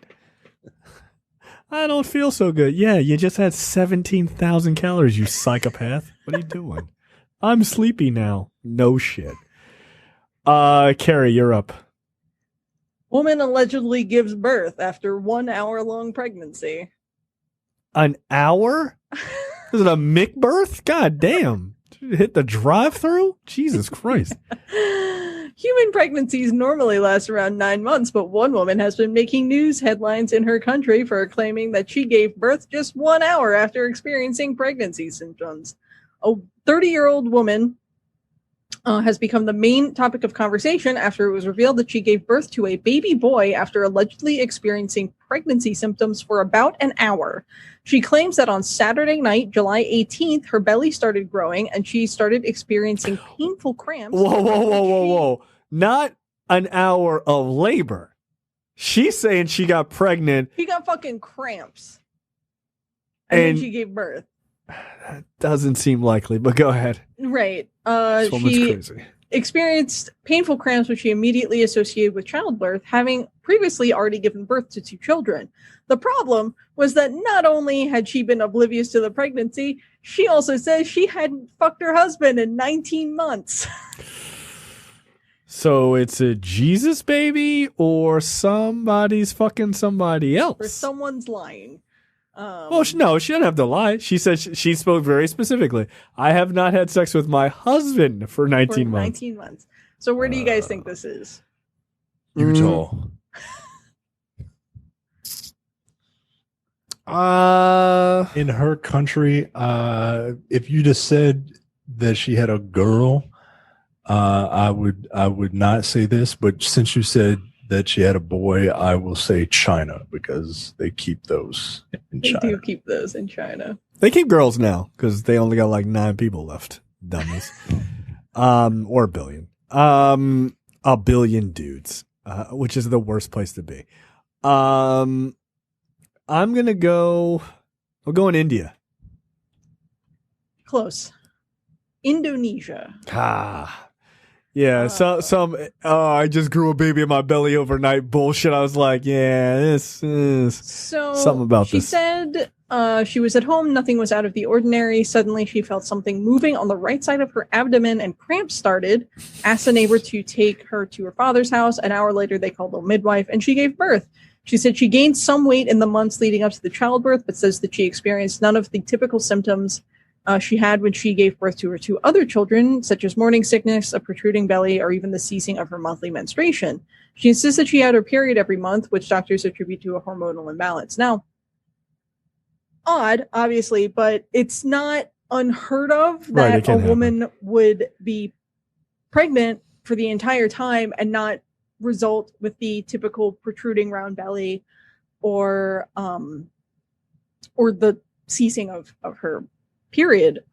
I don't feel so good. Yeah, you just had 17,000 calories, you psychopath. What are you doing? I'm sleepy now. No shit. Carrie, you're up. Woman allegedly gives birth after 1 hour-long pregnancy. An hour? Is it a McBirth? God damn. Hit the drive-through? Jesus Christ. Human pregnancies normally last around 9 months, but one woman has been making news headlines in her country for claiming that she gave birth just 1 hour after experiencing pregnancy symptoms. A 30-year-old woman has become the main topic of conversation after it was revealed that she gave birth to a baby boy after allegedly experiencing pregnancy symptoms for about an hour. She claims that on Saturday night, July 18th, her belly started growing and she started experiencing painful cramps. Whoa. Not an hour of labor. She's saying she got pregnant. She got fucking cramps. And then she gave birth. That doesn't seem likely, but go ahead. Right. She crazy. Experienced painful cramps, which she immediately associated with childbirth, having previously already given birth to 2 children. The problem was that not only had she been oblivious to the pregnancy, she also says she hadn't fucked her husband in 19 months. So it's a Jesus baby or somebody's fucking somebody else? Or someone's lying. Well, no, she doesn't have to lie. She said she spoke very specifically. I have not had sex with my husband for 19 months. 19 months. So where do you guys think this is? Utah. In her country, if you just said that she had a girl, I would not say this, but since you said that she had a boy, I will say China because they keep those in China. They do keep those in China. They keep girls now because they only got like 9 people left. Dummies. Or a billion. A billion dudes, which is the worst place to be. I'm gonna go. I'll go in India. Close. Indonesia. Yeah, I just grew a baby in my belly overnight bullshit. I was like, yeah, this is something about this. She said she was at home. Nothing was out of the ordinary. Suddenly she felt something moving on the right side of her abdomen and cramps started. Asked a neighbor to take her to her father's house. An hour later, they called a midwife and she gave birth. She said she gained some weight in the months leading up to the childbirth, but says that she experienced none of the typical symptoms she had when she gave birth to her 2 other children, such as morning sickness, a protruding belly, or even the ceasing of her monthly menstruation. She insists that she had her period every month, which doctors attribute to a hormonal imbalance. Now, odd, obviously, but it's not unheard of that a woman would be pregnant for the entire time and not result with the typical protruding round belly or the ceasing of her period.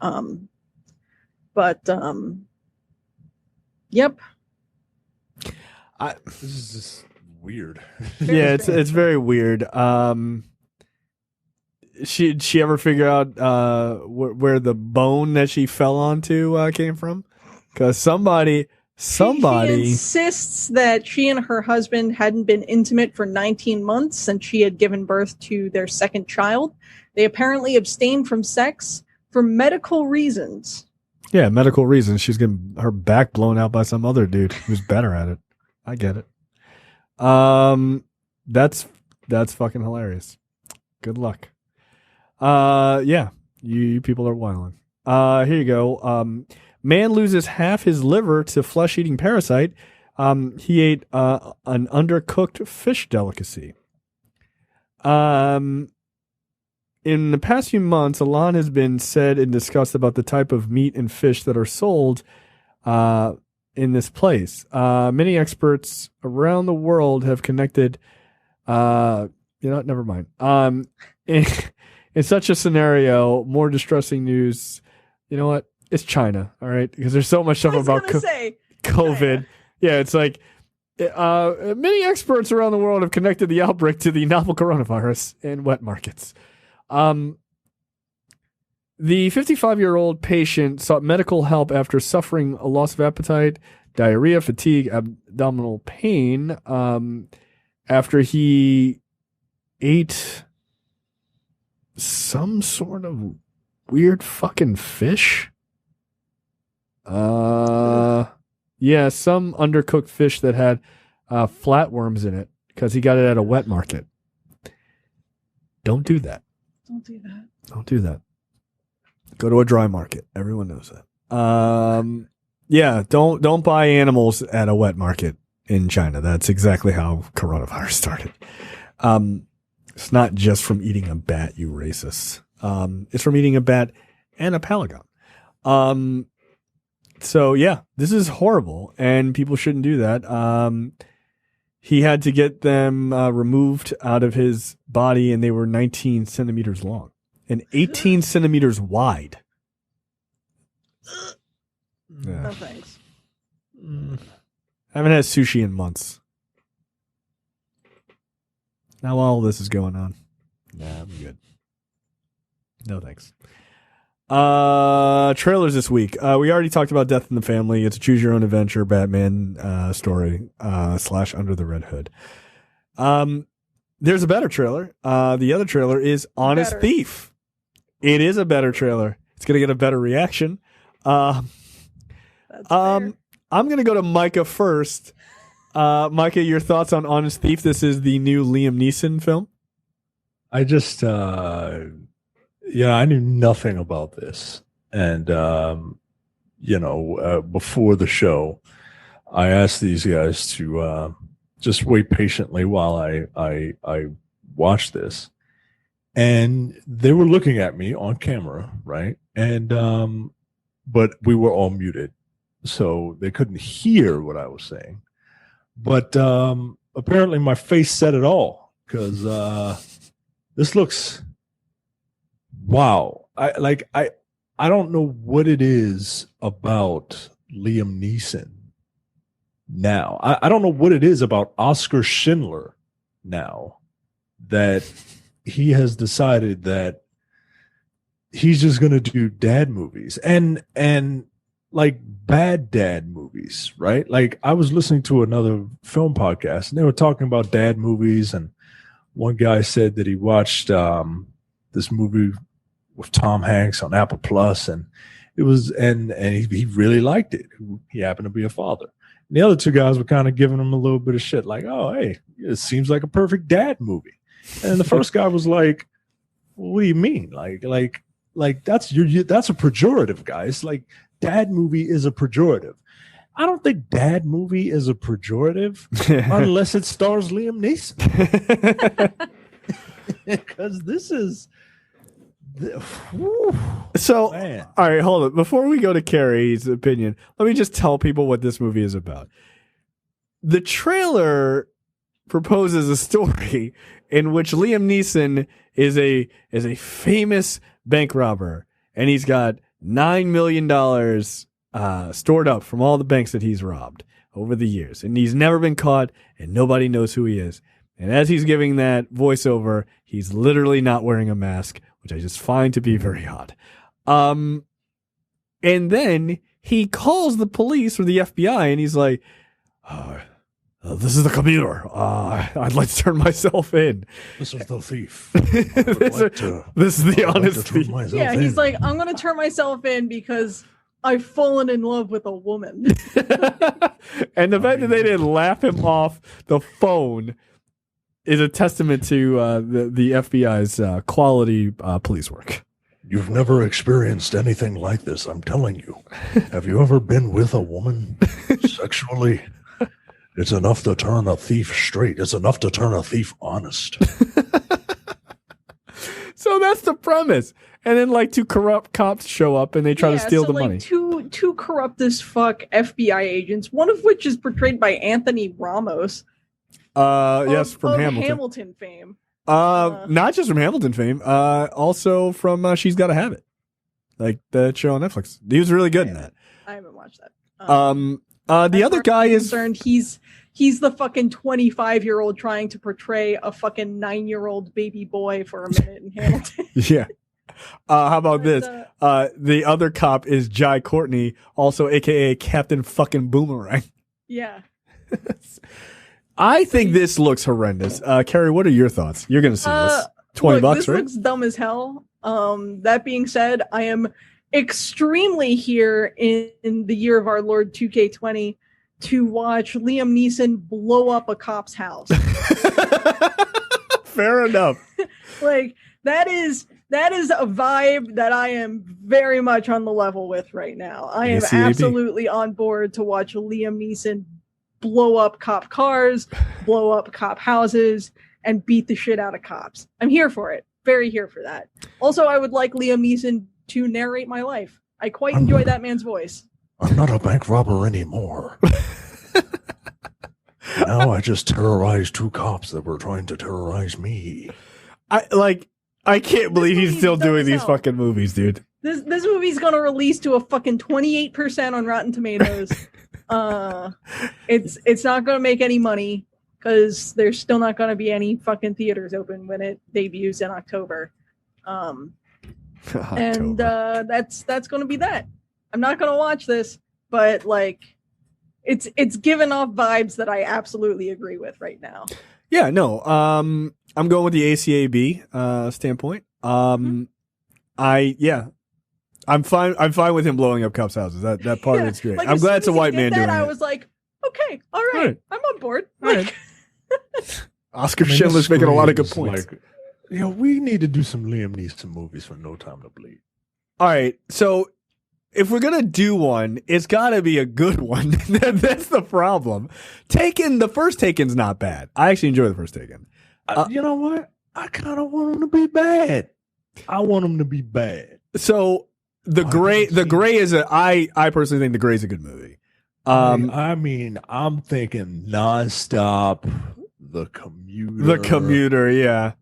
Yep. This is just weird. Yeah, it's very weird. She ever figure out where the bone that she fell onto came from? Because somebody She insists that she and her husband hadn't been intimate for 19 months since she had given birth to their second child. They apparently abstained from sex for medical reasons. Yeah, medical reasons. She's getting her back blown out by some other dude who's better at it. I get it. That's fucking hilarious. Good luck. Yeah, you people are wilding. Here you go. Man loses half his liver to flesh-eating parasite. He ate an undercooked fish delicacy. In the past few months, a lot has been said and discussed about the type of meat and fish that are sold in this place. Many experts around the world have connected. Never mind. In such a scenario, more distressing news. You know what? It's China, all right? Because there's so much stuff about COVID. China. Yeah, it's like many experts around the world have connected the outbreak to the novel coronavirus in wet markets. The 55-year-old patient sought medical help after suffering a loss of appetite, diarrhea, fatigue, abdominal pain, after he ate some sort of weird fucking fish. Yeah, some undercooked fish that had flatworms in it because he got it at a wet market. Don't do that. Don't do that. Don't do that. Go to a dry market. Everyone knows that. Yeah, don't buy animals at a wet market in China. That's exactly how coronavirus started. It's not just from eating a bat, you racists. It's from eating a bat and a palagon. So yeah, this is horrible, and people shouldn't do that. He had to get them removed out of his body, and they were 19 centimeters long and 18 centimeters wide. Yeah. No thanks. I haven't had sushi in months. Now all this is going on. Nah, I'm good. No thanks. Trailers this week. We already talked about Death in the Family. It's a choose your own adventure Batman story / Under the Red Hood. There's a better trailer. The other trailer is Honest Thief. It is a better trailer. It's gonna get a better reaction. I'm gonna go to Micah first. Micah, your thoughts on Honest Thief? This is the new Liam Neeson film. I just I knew nothing about this. And, before the show, I asked these guys to just wait patiently while I watched this. And they were looking at me on camera, right? And but we were all muted, so they couldn't hear what I was saying. But apparently my face said it all, because this looks... Wow. I don't know what it is about Liam Neeson now. I don't know what it is about Oscar Schindler now that he has decided that he's just going to do dad movies and like bad dad movies, right? Like I was listening to another film podcast and they were talking about dad movies, and one guy said that he watched this movie with Tom Hanks on Apple Plus, and it was, and he really liked it. He happened to be a father. And the other two guys were kind of giving him a little bit of shit, like, "Oh, hey, it seems like a perfect dad movie." And the first guy was like, well, "What do you mean? Like that's a pejorative, guys. Like dad movie is a pejorative. I don't think dad movie is a pejorative unless it stars Liam Neeson, because this is." So, man. All right, hold on. Before we go to Carrie's opinion, let me just tell people what this movie is about. the trailer proposes a story in which Liam Neeson is a famous bank robber, and he's got $9 million stored up from all the banks that he's robbed over the years, and he's never been caught, and nobody knows who he is. And as he's giving that voiceover, he's literally not wearing a mask, which I just find to be very odd. And then he calls the police or the FBI, and he's like, this is the computer. I'd like to turn myself in. This is the thief. This is the honest thief. Yeah, he's like, I'm going to turn myself in because I've fallen in love with a woman. And the fact that they didn't laugh him off the phone is a testament to the FBI's quality police work. You've never experienced anything like this, I'm telling you. Have you ever been with a woman sexually? It's enough to turn a thief straight. It's enough to turn a thief honest. So that's the premise. And then like two corrupt cops show up and they try to steal the money. Two corrupt as fuck FBI agents, one of which is portrayed by Anthony Ramos. Yes, from Hamilton fame. Not just from Hamilton fame, also from She's Gotta Have It. Like that show on Netflix. He was really good in that. I haven't watched that. The other guy is concerned. He's the fucking 25-year-old trying to portray a fucking 9-year-old baby boy for a minute in Hamilton. Yeah. How about this? The other cop is Jai Courtney, also AKA Captain fucking Boomerang. Yeah. I think this looks horrendous. Carrie, what are your thoughts? You're going to see this. $20, this right? Looks dumb as hell. That being said, I am extremely here in the year of our Lord 2K20 to watch Liam Neeson blow up a cop's house. Fair enough. Like that is a vibe that I am very much on the level with right now. I am absolutely on board to watch Liam Neeson blow up cop cars, blow up cop houses, and beat the shit out of cops. I'm here for it. Very here for that. Also, I would like Liam Neeson to narrate my life. I quite enjoy that man's voice. I'm not a bank robber anymore. Now I just terrorized two cops that were trying to terrorize me. I can't believe he's still doing these fucking movies, dude. This movie's gonna release to a fucking 28% on Rotten Tomatoes. It's not gonna make any money because there's still not gonna be any fucking theaters open when it debuts in October. And that's gonna be that. I'm not gonna watch this, but like it's given off vibes that I absolutely agree with right now. Yeah, no. I'm going with the ACAB standpoint. I'm fine with him blowing up cops' houses. That part of it's great. Like, I'm glad it's a white man doing it. I was like, okay, all right. I'm on board. Like, Oscar Schindler's making a lot of good points. Like, we need to do some Liam Neeson movies for No Time to Bleed. All right, so if we're gonna do one, it's gotta be a good one. That's the problem. The first Taken's not bad. I actually enjoy the first Taken. You know what? I kind of want him to be bad. I want him to be bad. So the Gray is I personally think The Gray's a good movie. I mean, I'm thinking Nonstop, The Commuter, yeah.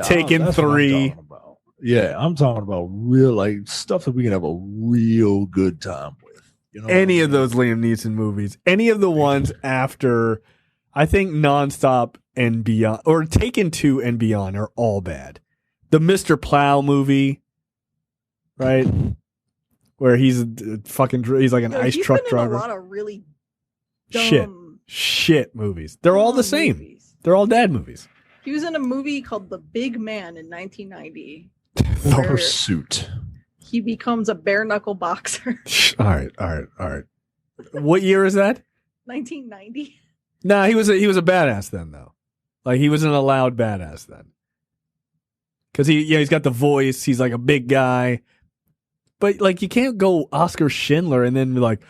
Taken 3. I'm talking about real like stuff that we can have a real good time with. You know, any of those Liam Neeson movies, any of the ones after, I think Nonstop and Beyond, or Taken 2 and Beyond, are all bad. The Mr. Plow movie, right, where he's like an ice truck driver. A lot of really dumb shit movies. They're all the same. Movies. They're all dad movies. He was in a movie called The Big Man in 1990. Pursuit. He becomes a bare knuckle boxer. All right. What year is that? 1990. Nah, he was a badass then though. Like he wasn't a loud badass then. Cause he's got the voice. He's like a big guy. But like you can't go Oscar Schindler and then be like,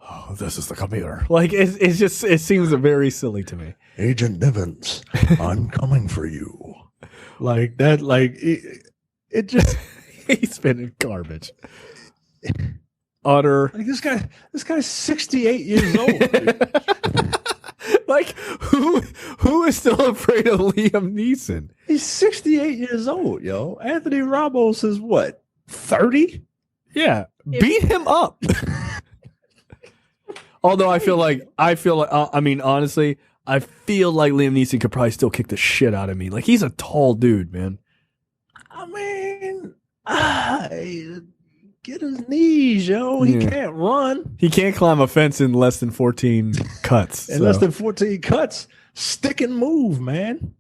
oh, this is the computer. Like it seems very silly to me. Agent Nivens, I'm coming for you. Like that, like it just he's been in garbage. Utter. Like this guy's 68 years old. Like, who is still afraid of Liam Neeson? He's 68 years old, yo. Anthony Ramos is what, 30? Yeah, beat him up. Although I feel like, I mean, honestly, I feel like Liam Neeson could probably still kick the shit out of me. Like, he's a tall dude, man. I mean, get his knees, yo. He can't run. He can't climb a fence in less than 14 cuts. In less than 14 cuts, stick and move, man.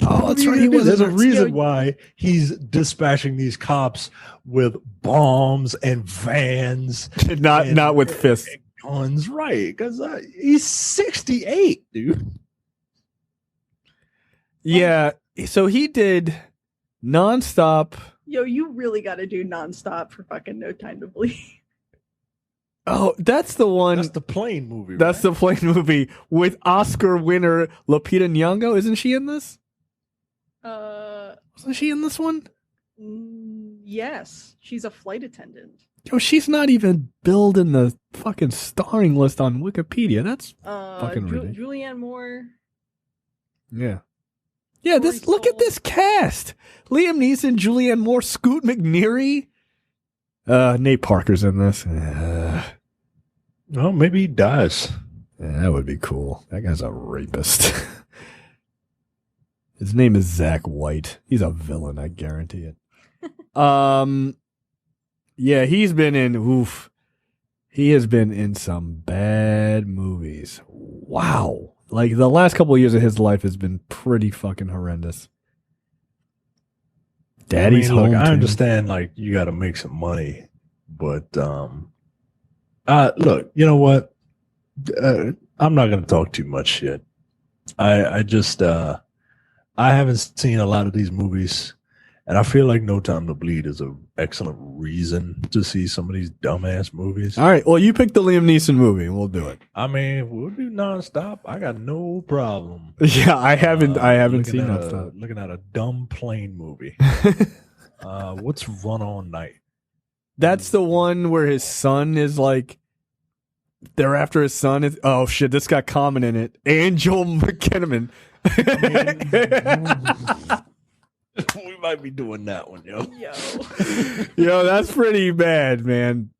Oh, that's right. There's a reason why he's dispatching these cops with bombs and vans. Not with fists. And guns, right? Because he's 68, dude. Yeah. So he did nonstop. Yo, you really got to do nonstop for fucking No Time to Bleed. Oh, that's the one. That's the plane movie. That's the plane movie with Oscar winner Lupita Nyong'o. Isn't she in this? Wasn't she in this one? Yes, she's a flight attendant. Yo, she's not even billed in the fucking starring list on Wikipedia. That's fucking ridiculous. Julianne Moore. Yeah. Yeah, look at this cast. Liam Neeson, Julianne Moore, Scoot McNairy. Nate Parker's in this. Well, maybe he dies. Yeah, that would be cool. That guy's a rapist. His name is Zach White. He's a villain, I guarantee it. Yeah, he has been in some bad movies. Wow. Like, the last couple of years of his life has been pretty fucking horrendous. Daddy's home. Look, I understand, like, you got to make some money, but look, you know what? I'm not going to talk too much shit. I just I haven't seen a lot of these movies, and I feel like No Time to Bleed is an excellent reason to see some of these dumbass movies. All right, well, you pick the Liam Neeson movie, and we'll do it. I mean, we'll do nonstop. I got no problem. Yeah, I haven't seen nonstop. Looking at a dumb plane movie. What's Run All Night? That's the one where his son is like, they're after his son. Oh shit, this got Common in it. And Joel McKinnon. We might be doing that one, yo. Yo, that's pretty bad, man.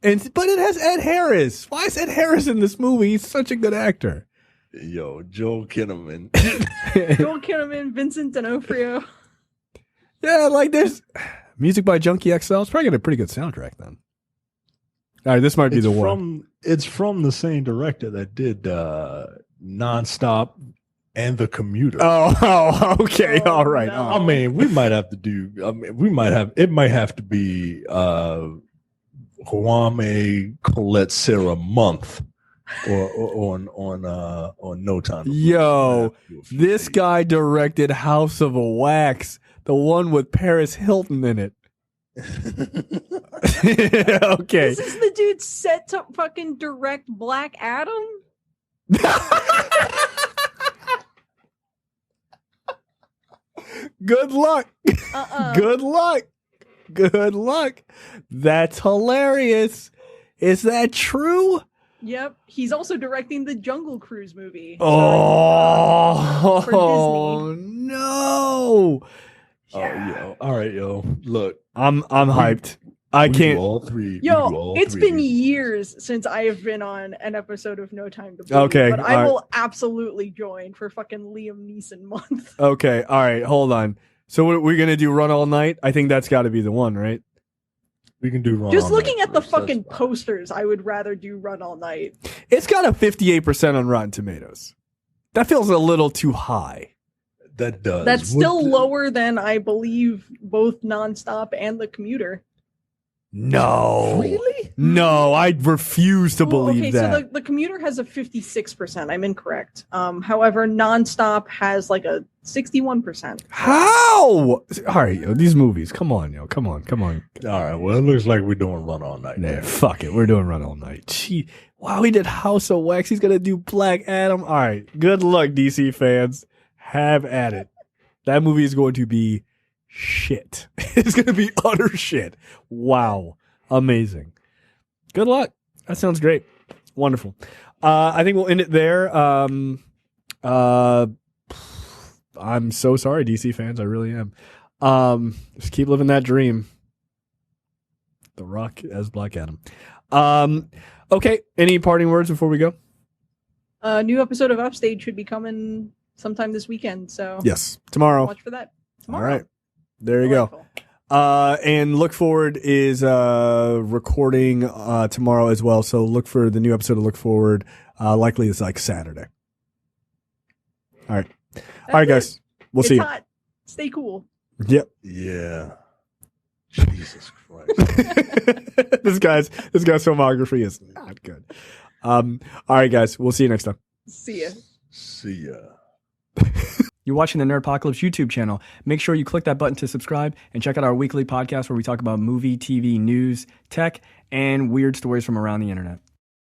But it has Ed Harris. Why is Ed Harris in this movie? He's such a good actor. Yo, Joel Kinnaman. Joel Kinnaman, Vincent D'Onofrio. Yeah, like there's music by Junkie XL. It's probably got a pretty good soundtrack then. All right, this might be the one. It's from the same director that did Nonstop and The Commuter. Oh, okay, all right. No. I mean, we might have to do. I mean, it might have to be Kwame Colette Sarah month or on No Time. Yo, this guy directed House of Wax, the one with Paris Hilton in it. Okay. This is the dude set to fucking direct Black Adam? Good luck. Good luck. Good luck. That's hilarious. Is that true? Yep. He's also directing the Jungle Cruise movie. Oh, for Disney. No. Yeah. Yo. All right, yo. Look, I'm hyped. I can't. All three. Yo, it's been years since I have been on an episode of No Time to Bleed. Okay, but I will absolutely join for fucking Liam Neeson month. Okay, all right, hold on. So we're gonna do Run All Night? I think that's got to be the one, right? We can do Run Just All looking Night at the first. fucking posters, I would rather do Run All Night. It's got a 58% on Rotten Tomatoes. That feels a little too high. That does. That's still lower than, I believe, both Nonstop and The Commuter. No. Really? No, I refuse to believe that. So the Commuter has a 56%. I'm incorrect. However, Nonstop has like a 61%. How? All right, yo, these movies. Come on, yo. Come on. All right. Well, it looks like we're doing Run All Night. Nah, fuck it. We're doing Run All Night. Gee. Wow, he did House of Wax. He's going to do Black Adam. All right. Good luck, DC fans. Have at it. That movie is going to be shit. It's going to be utter shit. Wow. Amazing. Good luck. That sounds great. Wonderful. I think we'll end it there. I'm so sorry, DC fans. I really am. Just keep living that dream. The Rock as Black Adam. Okay. Any parting words before we go? A new episode of Upstage should be coming sometime this weekend. So yes, tomorrow. Watch for that. Tomorrow. All right. There you go. And Look Forward is recording tomorrow as well. So look for the new episode of Look Forward. Likely it's like Saturday. All right. All right, guys. We'll see you. Hot. Stay cool. Yep. Yeah. Jesus Christ. This guy's filmography is not good. All right, guys. We'll see you next time. See ya. See ya. You're watching the Nerdpocalypse YouTube channel. Make sure you click that button to subscribe and check out our weekly podcast where we talk about movie, TV, news, tech, and weird stories from around the internet.